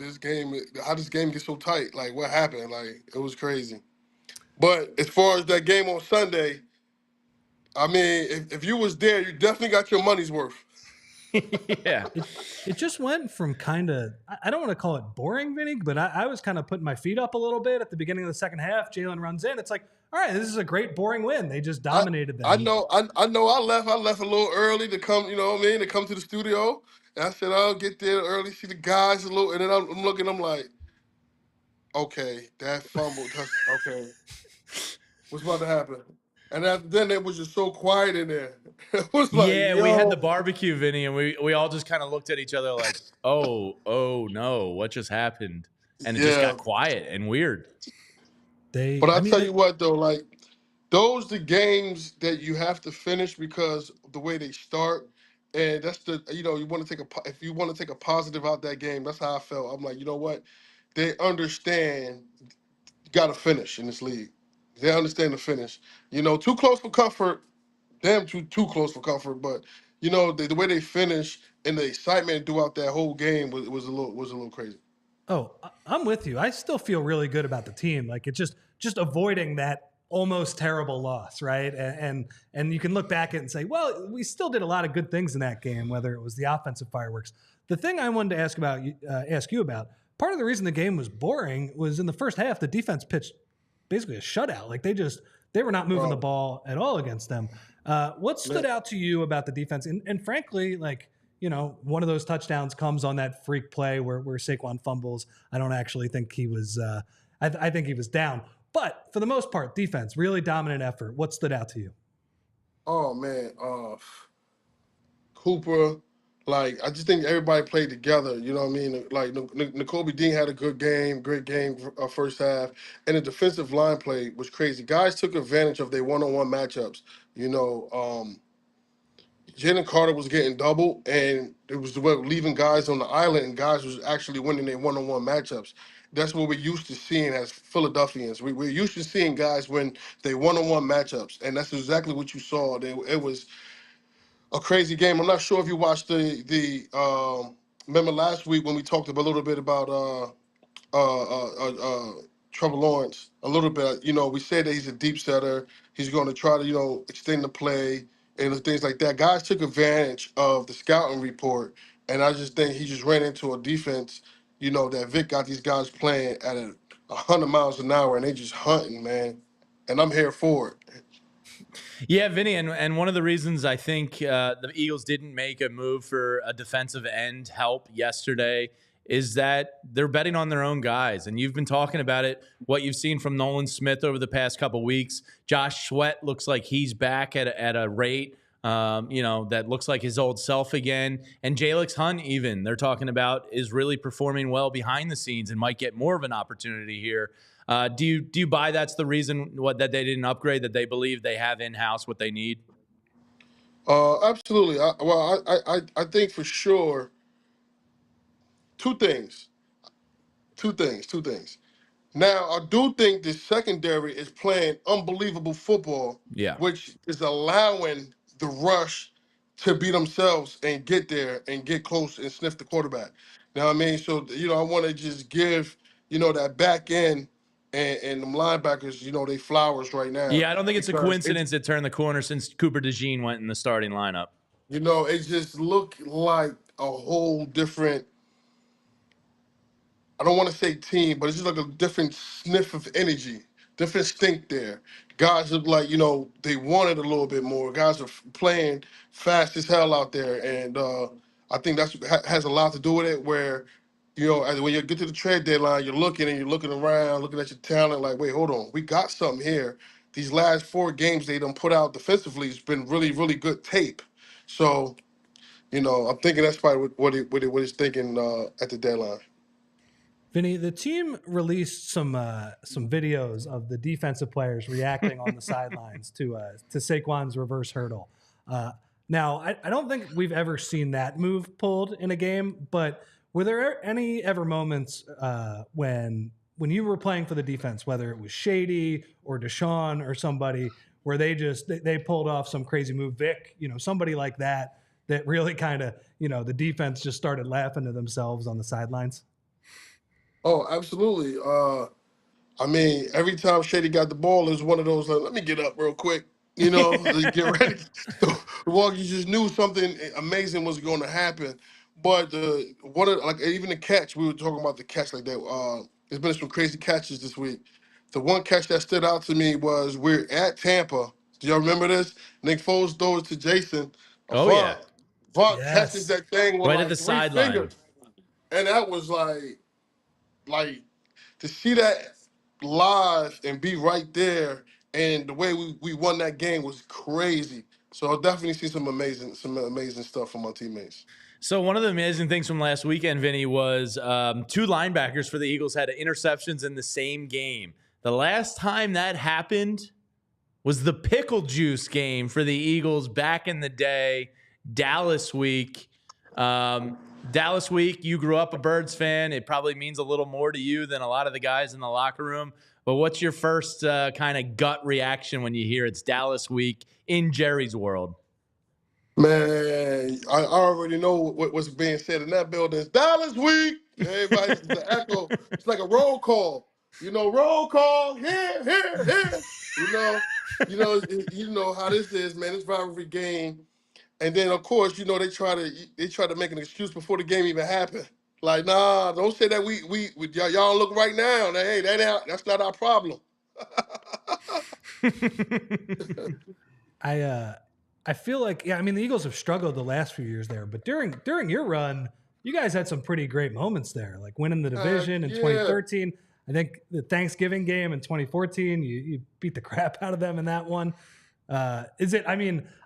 how this game get so tight? Like, what happened? Like, it was crazy. But as far as that game on Sunday, I mean, if you was there, you definitely got your money's worth. Yeah. It just went from kind of, I don't want to call it boring, Vinny, but I was kind of putting my feet up a little bit at the beginning of the second half. Jalen runs in. It's like, all right, this is a great boring win. They just dominated them. I know. I left a little early to come, you know what I mean, to come to the studio. And I said, I'll get there early, see the guys a little. And then I'm looking, I'm like, okay, that fumble. Okay. What's about to happen? And then it was just so quiet in there. It was like, we had the barbecue, Vinny, and we all just kind of looked at each other like, oh no, what just happened? And it just got quiet and weird. But I tell you what, though, like those the games that you have to finish because of the way they start. And that's you want to if you want to take a positive out that game, that's how I felt. I'm like, you know what? They understand you got to finish in this league. They understand the finish. Too close for comfort, damn too close for comfort. But the way they finish and the excitement throughout that whole game was a little crazy. Oh, I'm with you. I still feel really good about the team. Like it's just avoiding that almost terrible loss, right? And you can look back at it and say, well, we still did a lot of good things in that game, whether it was the offensive fireworks. The thing I wanted to ask you about, part of the reason the game was boring was in the first half, the defense pitched basically a shutout. Like they were not moving the ball at all against them. What stood out to you about the defense? And frankly, like, one of those touchdowns comes on that freak play where Saquon fumbles. I don't actually think he was, I think he was down. But for the most part, defense, really dominant effort. What stood out to you? Oh, man. Cooper, like, I just think everybody played together. You know what I mean? Like, N'Kobe Dean had a great game first half. And the defensive line play was crazy. Guys took advantage of their one-on-one matchups. Jalen Carter was getting double, and it was leaving guys on the island, and guys was actually winning their one-on-one matchups. That's what we're used to seeing as Philadelphians. We're used to seeing guys win their one-on-one matchups, and that's exactly what you saw. It was a crazy game. I'm not sure if you watched remember last week when we talked a little bit about Trevor Lawrence a little bit. We said that he's a deep setter. He's going to try to, extend the play and things like that. Guys took advantage of the scouting report, and I just think he just ran into a defense that Vic got these guys playing at 100 miles an hour and they just hunting, man. And I'm here for it. Yeah, Vinny, and one of the reasons I think the Eagles didn't make a move for a defensive end help yesterday is that they're betting on their own guys. And you've been talking about it, what you've seen from Nolan Smith over the past couple weeks. Josh Sweat looks like he's back at a rate, that looks like his old self again. And Jalix Hunt, even, they're talking about, is really performing well behind the scenes and might get more of an opportunity here. Do you buy that's the reason that they didn't upgrade, that they believe they have in-house what they need? Absolutely. I think for sure two things. Now, I do think the secondary is playing unbelievable football, Yeah. which is allowing the rush to be themselves and get there and get close and sniff the quarterback. Now, what I mean? So, I want to just give, that back end and them linebackers, they flowers right now. Yeah, I don't think it's a coincidence it turned the corner since Cooper DeJean went in the starting lineup. It just looked like a whole different, I don't want to say team, but it's just like a different sniff of energy, different stink there. Guys look like, they wanted a little bit more. Guys are playing fast as hell out there. And I think that's has a lot to do with it where, when you get to the trade deadline, you're looking around, looking at your talent like, wait, hold on. We got something here. These last 4 games they done put out defensively has been really, really good tape. So, I'm thinking that's probably what he's thinking at the deadline. Vinny, the team released some videos of the defensive players reacting on the sidelines to Saquon's reverse hurdle. Now, I don't think we've ever seen that move pulled in a game, but were there any ever moments when you were playing for the defense, whether it was Shady or Deshaun or somebody, where they pulled off some crazy move, Vic, somebody like that really kind of, the defense just started laughing to themselves on the sidelines? Oh, absolutely. I mean, every time Shady got the ball, it was one of those, like, let me get up real quick, get ready. Well, you just knew something amazing was going to happen. But even the catch, we were talking about the catch like that. There's been some crazy catches this week. The one catch that stood out to me was we're at Tampa. Do y'all remember this? Nick Foles throws to Jason. Yeah. Vaughn catches that thing with right like at the 3 sideline. fingers. And that was like to see that live and be right there, and the way we won that game was crazy. So I'll definitely see some amazing stuff from my teammates. So one of the amazing things from last weekend, Vinny, was 2 linebackers for the Eagles had interceptions in the same game. The last time that happened was the pickle juice game for the Eagles back in the day, Dallas week. Dallas week, you grew up a Birds fan. It probably means a little more to you than a lot of the guys in the locker room. But what's your first kind of gut reaction when you hear it's Dallas week in Jerry's world? Man, I already know what's being said in that building. It's Dallas week. Everybody's the echo. It's like a roll call. Roll call. Here. You know how this is, man. It's rivalry game. And then, of course, they try to make an excuse before the game even happened. Like, nah, don't say that we y'all look right now. Hey, that's not our problem. I feel like, the Eagles have struggled the last few years there, but during your run, you guys had some pretty great moments there, like winning the division in 2013. I think the Thanksgiving game in 2014, you beat the crap out of them in that one.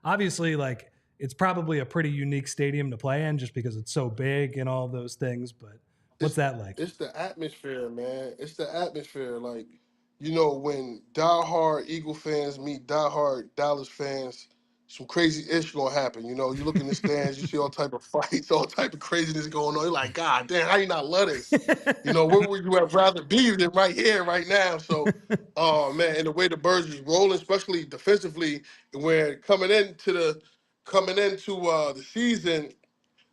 Obviously, like, it's probably a pretty unique stadium to play in just because it's so big and all those things, but what's that like? It's the atmosphere, man. It's the atmosphere. Like, when diehard Eagle fans meet diehard Dallas fans, some crazy ish gonna happen. You look in the stands, you see all type of fights, all type of craziness going on. You're like, God damn, how you not love this? Where would you have rather be than right here, right now? So, oh man, and the way the Birds is rolling, especially defensively, where coming into the season,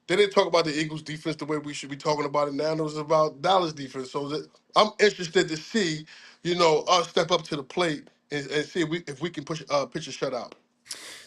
they didn't talk about the Eagles defense the way we should be talking about it now. It was about Dallas defense. So I'm interested to see, us step up to the plate and see if we can pitch a shutout.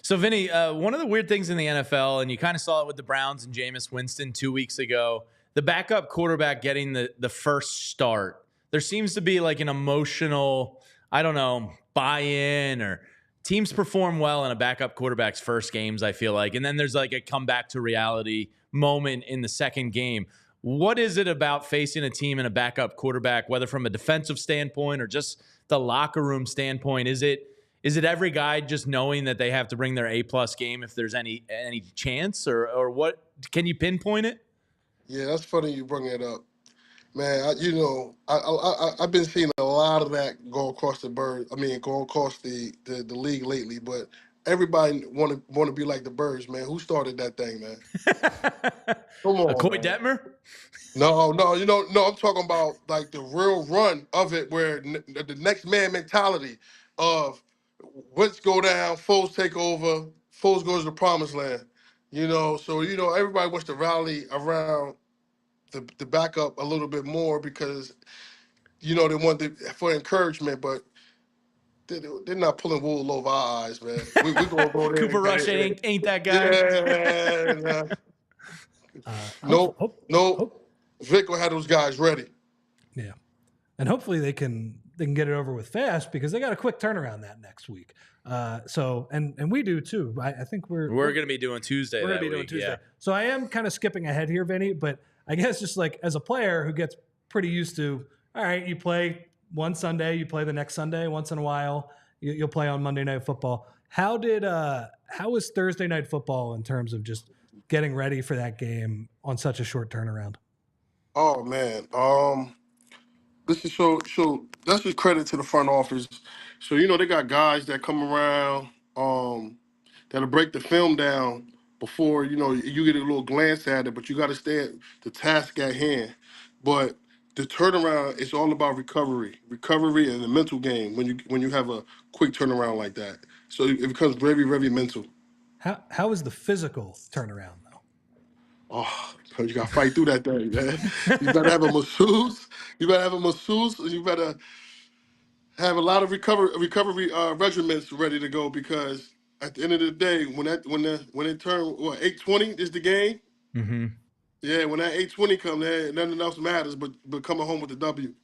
So, Vinny, one of the weird things in the NFL, and you kind of saw it with the Browns and Jameis Winston 2 weeks ago, the backup quarterback getting the first start, there seems to be like an emotional, I don't know, buy-in, or teams perform well in a backup quarterback's first games, I feel like. And then there's like a comeback to reality moment in the second game. What is it about facing a team and a backup quarterback, whether from a defensive standpoint or just the locker room standpoint? Is it every guy just knowing that they have to bring their A-plus game if there's any chance, or what? Can you pinpoint it? Yeah, that's funny you bring it up, man. I've been seeing a lot of that go across the league lately. But everybody want to be like the Birds, man. Who started that thing, man? Come on, Coy man. Detmer? No. I'm talking about like the real run of it, where the next man mentality of Wentz go down, Foles take over, Foles goes to the promised land. So everybody wants to rally around the backup a little bit more because they want for encouragement, but they're not pulling wool over our eyes, man. We gonna go there. Cooper Rush ain't that guy. Yeah. No. Vic will have those guys ready. Yeah, and hopefully they can get it over with fast, because they got a quick turnaround that next week. So we do too. I think we're going to be doing Tuesday. We're going to be doing Tuesday. Yeah. So I am kind of skipping ahead here, Vinny, but I guess just like as a player who gets pretty used to, all right, you play one Sunday, you play the next Sunday, once in a while, you'll play on Monday Night Football. How was Thursday Night Football in terms of just getting ready for that game on such a short turnaround? Oh man, this is so that's just credit to the front office. So they got guys that come around that'll break the film down before you get a little glance at it, but you got to stay at the task at hand. But the turnaround is all about recovery and the mental game when you have a quick turnaround like that. So it becomes very, very mental. How is the physical turnaround though? Oh, you got to fight through that thing, man. You better have a masseuse. You better have a masseuse. You better have a lot of recovery regimens ready to go, because at the end of the day, when it turns 8:20 is the game. Mm-hmm. Yeah, when that 8:20 comes, nothing else matters but coming home with the W.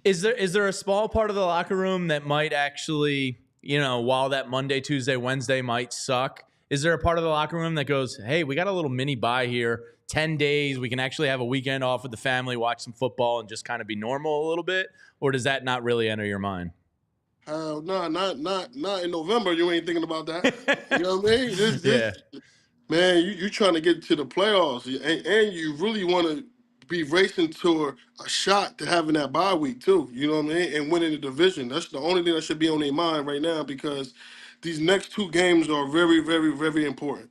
Is there a small part of the locker room that might actually, while that Monday, Tuesday, Wednesday might suck, is there a part of the locker room that goes, hey, we got a little mini bye here, 10 days, we can actually have a weekend off with the family, watch some football, and just kind of be normal a little bit? Or does that not really enter your mind? No, not in November. You ain't thinking about that. You know what I mean? Yeah. Man, you trying to get to the playoffs, and you really want to be racing toward a shot to having that bye week too. You know what I mean? And winning the division. That's the only thing that should be on their mind right now, because these next two games are very, very, very important.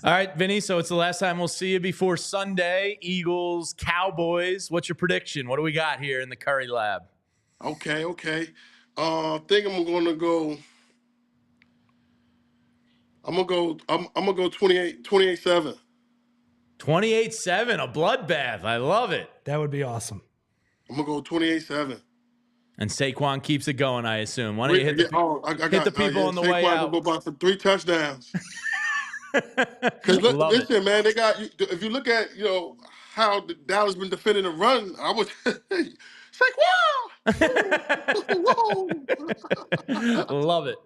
All right, Vinny, so it's the last time we'll see you before Sunday. Eagles, Cowboys. What's your prediction? What do we got here in the Curry lab? Okay. I think I'm gonna go 28-7. 28-7, a bloodbath. I love it. That would be awesome. I'm gonna go 28-7. And Saquon keeps it going, I assume. Why don't you hit the people on the way out? Saquon will go by for 3 touchdowns. Because listen, man, they got. If you look at how the Dallas been defending the run, I was Saquon. Love it,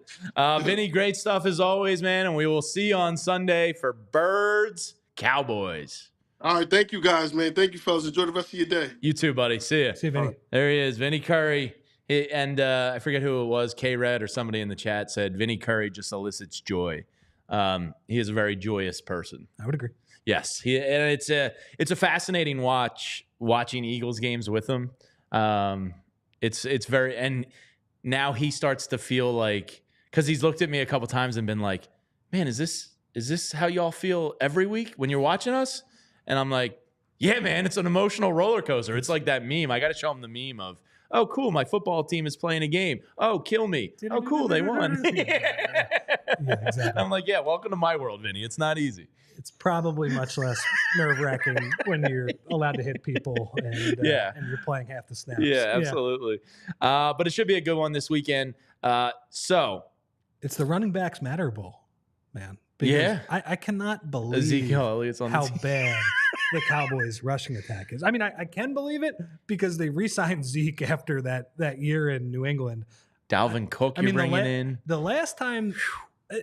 Vinny. Great stuff as always, man. And we will see you on Sunday for Birds Cowboys. All right, thank you guys, man. Thank you, fellas. Enjoy the rest of your day. You too, buddy. See ya. See you, Vinny. Right. There he is, Vinny Curry. And I forget who it was, K-Red or somebody in the chat said Vinny Curry just elicits joy. He is a very joyous person. I would agree. Yes, and it's a fascinating watching Eagles games with him. It's very, and now he starts to feel like, because he's looked at me a couple times and been like, man, is this how y'all feel every week when you're watching us? And I'm like, yeah, man, it's an emotional roller coaster. It's like that meme. I got to show him the meme of, oh, cool, my football team is playing a game. Oh, kill me. Oh, cool, they won. Yeah, exactly. I'm like, yeah, welcome to my world, Vinny. It's not easy. It's probably much less nerve-wracking when you're allowed to hit people and you're playing half the snaps. Yeah, absolutely. But it should be a good one this weekend. So it's the Running Backs Matter Bowl, man. Because I cannot believe Ezekiel Elliott's on how the team. bad the Cowboys' rushing attack is. I mean, I can believe it because they re-signed Zeke after that year in New England. Dalvin Cook, you're bringing in. The last time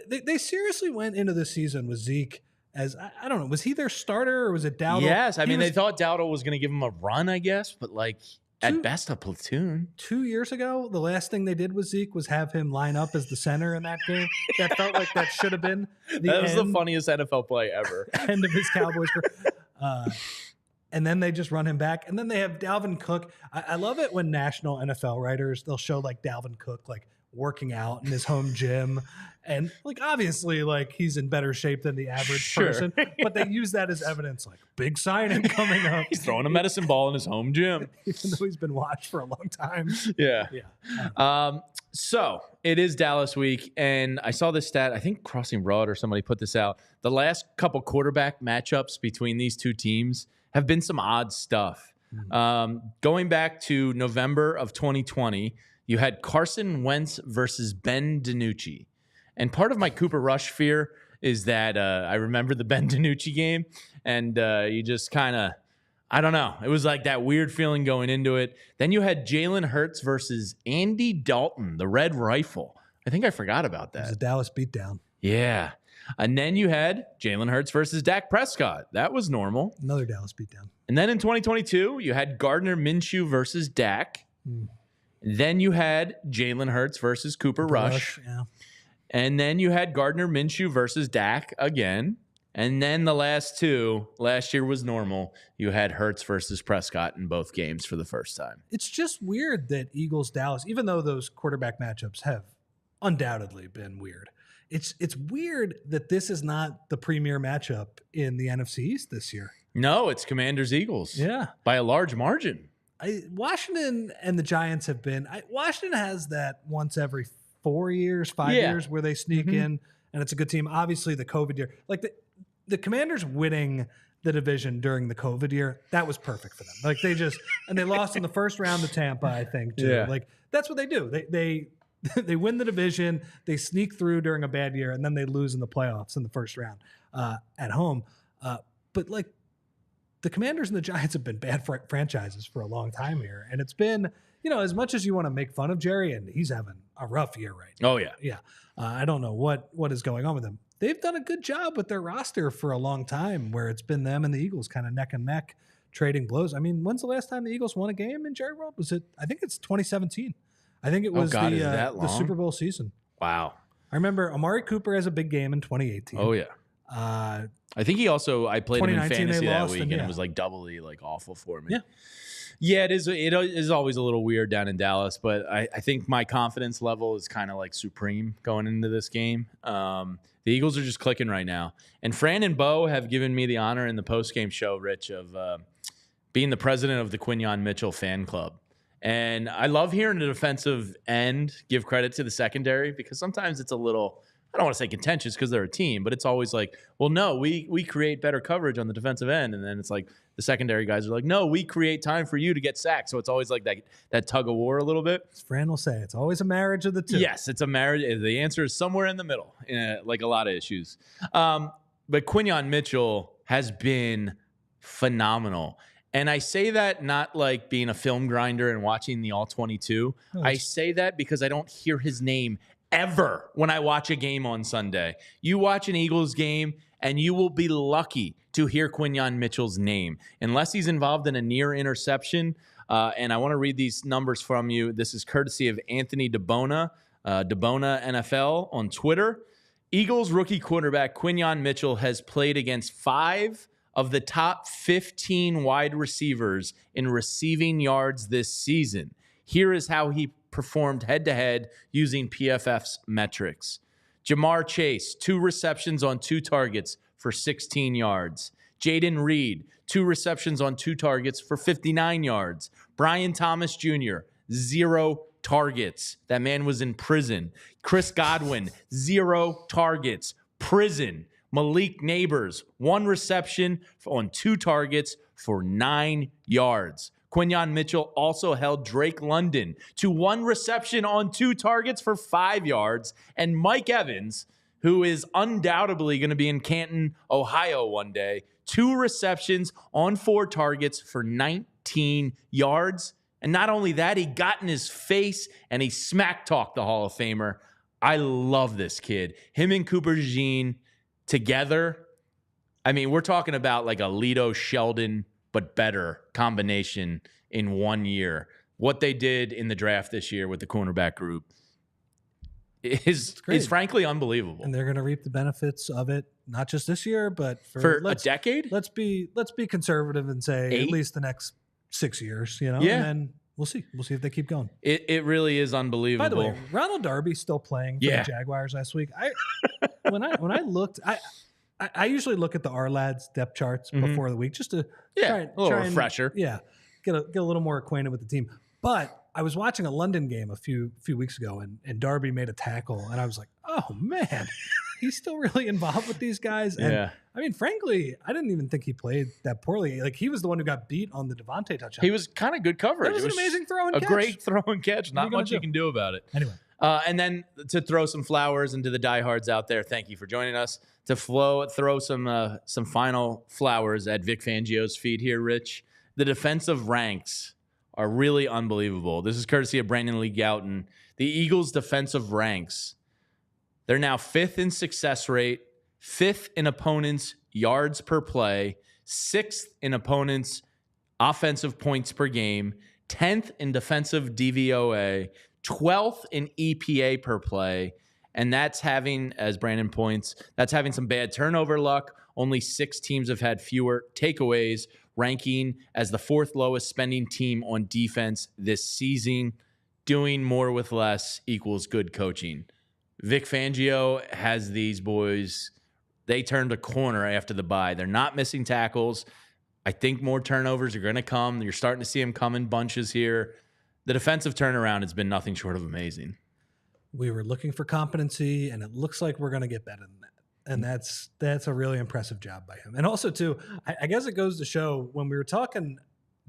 they seriously went into the season with Zeke as, I don't know, was he their starter or was it Dowdle? Yes, I mean, they thought Dowdle was going to give him a run, I guess, but like at best a platoon. 2 years ago, the last thing they did with Zeke was have him line up as the center in that game. That felt like that should have been that was the funniest NFL play ever. End of his Cowboys career. And then they just run him back. And then they have Dalvin Cook. I love it when national NFL writers, they'll show like Dalvin Cook like working out in his home gym. And like obviously like he's in better shape than the average person. But they use that as evidence, like big signing coming up. He's throwing a medicine ball in his home gym. Even though he's been watched for a long time. Yeah. So it is Dallas week, and I saw this stat. I think Crossing Broad or somebody put this out. The last couple quarterback matchups between these two teams have been some odd stuff. Going back to November of 2020, you had Carson Wentz versus Ben DiNucci. And part of my Cooper Rush fear is that I remember the Ben DiNucci game, and you just kind of, I don't know. It was like that weird feeling going into it. Then you had Jalen Hurts versus Andy Dalton, the Red Rifle. I think I forgot about that. It was a Dallas beatdown. Yeah. And then you had Jalen Hurts versus Dak Prescott. That was normal. Another Dallas beatdown. And then in 2022, you had Gardner Minshew versus Dak. Then you had Jalen Hurts versus Cooper Rush. Yeah. And then you had Gardner Minshew versus Dak again. And then the last two, last year was normal. You had Hurts versus Prescott in both games for the first time. It's just weird that Eagles-Dallas, even though those quarterback matchups have undoubtedly been weird, it's weird that this is not the premier matchup in the NFC East this year. No, it's Commanders-Eagles. Yeah. By a large margin. Washington and the Giants have been – Washington has that once every 4 years, 5 years where they sneak in, and it's a good team. Obviously, the COVID year. Like the Commanders winning the division during the COVID year, that was perfect for them. Like they lost in the first round to Tampa, I think, too. Yeah. Like that's what they do. They win the division, they sneak through during a bad year, and then they lose in the playoffs in the first round at home. But like the Commanders and the Giants have been bad franchises for a long time here. And it's been, as much as you want to make fun of Jerry, and he's having a rough year right now. Oh, yeah. Yeah. I don't know what is going on with him. They've done a good job with their roster for a long time where it's been them and the Eagles kind of neck and neck trading blows. I mean, when's the last time the Eagles won a game in Jerry World? I think it's 2017. I think it was the Super Bowl season. Wow. I remember Amari Cooper has a big game in 2018. Oh, yeah. I think I played him in fantasy that week, and it was like doubly like awful for me. Yeah. Yeah, it is always a little weird down in Dallas, but I think my confidence level is kind of like supreme going into this game. The Eagles are just clicking right now. And Fran and Bo have given me the honor in the postgame show, Rich, of being the president of the Quinyon Mitchell fan club. And I love hearing the defensive end give credit to the secondary because sometimes it's a little, I don't want to say contentious because they're a team, but it's always like, well, no, we create better coverage on the defensive end. And then it's like the secondary guys are like, no, we create time for you to get sacked. So it's always like that tug of war a little bit. As Fran will say, it's always a marriage of the two. Yes, it's a marriage. The answer is somewhere in the middle, like a lot of issues. But Quinyon Mitchell has been phenomenal. And I say that not like being a film grinder and watching the All-22. Oh, I say that because I don't hear his name ever when I watch a game on Sunday. You watch an Eagles game, and you will be lucky to hear Quinyon Mitchell's name. Unless he's involved in a near interception, and I want to read these numbers from you. This is courtesy of Anthony DeBona, DeBona NFL on Twitter. Eagles rookie quarterback Quinyon Mitchell has played against 5 of the top 15 wide receivers in receiving yards this season. Here is how he performed head-to-head using PFF's metrics. Jamar Chase, 2 receptions on 2 targets for 16 yards. Jaden Reed, 2 receptions on 2 targets for 59 yards. Brian Thomas Jr., 0 targets. That man was in prison. Chris Godwin, 0 targets. Prison. Malik Neighbors, 1 reception on 2 targets for 9 yards. Quinyon Mitchell also held Drake London to 1 reception on 2 targets for 5 yards. And Mike Evans, who is undoubtedly going to be in Canton, Ohio one day, 2 receptions on 4 targets for 19 yards. And not only that, he got in his face and he smack-talked the Hall of Famer. I love this kid. Him and Cooper Jean together, I mean, we're talking about like a Lito Sheldon, but better combination in 1 year. What they did in the draft this year with the cornerback group is frankly unbelievable. And they're going to reap the benefits of it, not just this year, but for a decade. Let's be conservative and say 8? At least the next 6 years, Yeah. And then we'll see. We'll see if they keep going. It really is unbelievable. By the way, Ronald Darby's still playing for the Jaguars last week. When I looked, I usually look at the R-Lads depth charts before the week just to try a little and, refresher. Get a little more acquainted with the team. But I was watching a London game a few weeks ago, and Darby made a tackle, and I was like, oh man, he's still really involved with these guys. And I mean, frankly, I didn't even think he played that poorly. Like, he was the one who got beat on the Devontae touchdown. He was kind of good coverage. It was an amazing throw and catch. A great throw and catch. Not much you can do about it. Anyway. And then to throw some flowers into the diehards out there, thank you for joining us. To throw some final flowers at Vic Fangio's feet here, Rich. The defensive ranks are really unbelievable. This is courtesy of Brandon Lee Gouton. The Eagles' defensive ranks, they're now 5th in success rate, 5th in opponents' yards per play, 6th in opponents' offensive points per game, 10th in defensive DVOA, 12th in EPA per play, and that's having, as Brandon points, that's having some bad turnover luck. Only 6 teams have had fewer takeaways, ranking as the 4th lowest spending team on defense this season. Doing more with less equals good coaching. Vic Fangio has these boys, they turned a corner after the bye. They're not missing tackles. I think more turnovers are going to come. You're starting to see them come in bunches here. The defensive turnaround has been nothing short of amazing. We were looking for competency, and it looks like we're going to get better than that. And that's a really impressive job by him. And also, too, I guess it goes to show when we were talking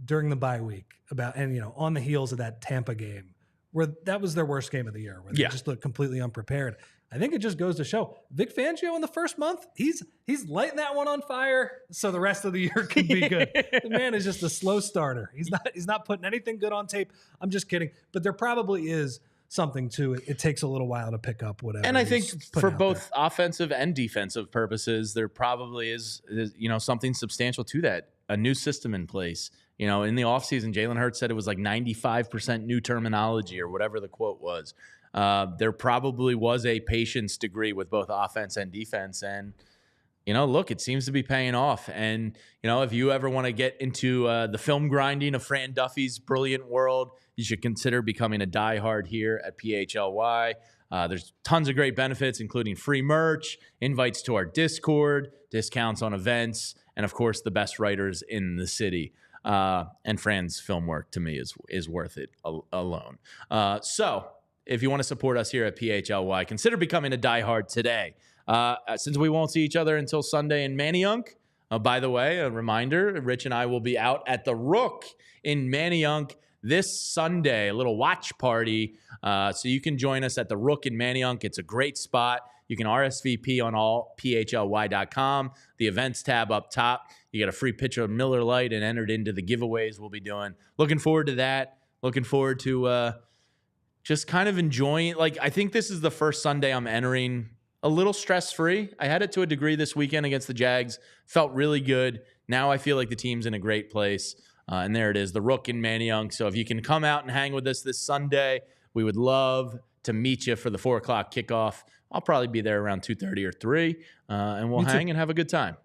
during the bye week about, and, on the heels of that Tampa game, where that was their worst game of the year, where they just looked completely unprepared. I think it just goes to show Vic Fangio in the first month, he's lighting that one on fire so the rest of the year can be good. The man is just a slow starter. He's not putting anything good on tape. I'm just kidding. But there probably is something to it. It takes a little while to pick up whatever. And I think for both offensive and defensive purposes, there probably is something substantial to that. A new system in place. In the offseason, Jalen Hurts said it was like 95% new terminology or whatever the quote was. There probably was a patience degree with both offense and defense. And, look, it seems to be paying off. And, if you ever want to get into the film grinding of Fran Duffy's brilliant world, you should consider becoming a diehard here at PHLY. There's tons of great benefits, including free merch, invites to our Discord, discounts on events, and, of course, the best writers in the city. And Fran's film work, to me, is worth it alone. So if you want to support us here at PHLY, consider becoming a diehard today. Since we won't see each other until Sunday in Manayunk, by the way, a reminder, Rich and I will be out at the Rook in Manayunk this Sunday, a little watch party. So you can join us at the Rook in Manayunk. It's a great spot. You can RSVP on allphly.com, the events tab up top. You get a free pitcher of Miller Lite and entered into the giveaways we'll be doing. Looking forward to that. Looking forward to just kind of enjoying. I think this is the first Sunday I'm entering a little stress-free. I had it to a degree this weekend against the Jags. Felt really good. Now I feel like the team's in a great place. And there it is, the Rook in Manayunk. So if you can come out and hang with us this Sunday, we would love to meet you for the 4 o'clock kickoff. I'll probably be there around 2:30 or 3, and we'll hang and have a good time.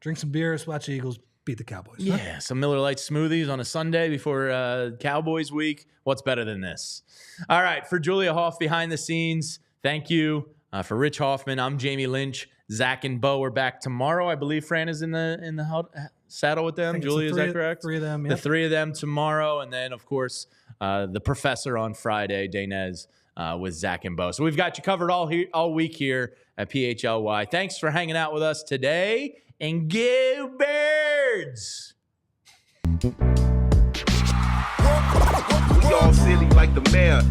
Drink some beers, watch the Eagles beat the Cowboys. Yeah, some Miller Lite smoothies on a Sunday before Cowboys week. What's better than this? All right, for Julia Hoff behind the scenes, thank you. For Rich Hoffman, I'm Jamie Lynch. Zach and Bo are back tomorrow. I believe Fran is in the saddle with them. Julia, is that correct? 3 of them, The 3 of them tomorrow. And then, of course, the professor on Friday, Daynez, with Zach and Bo. So we've got you covered all week here at PHLY. Thanks for hanging out with us today. And go Birds! We all silly like the mayor.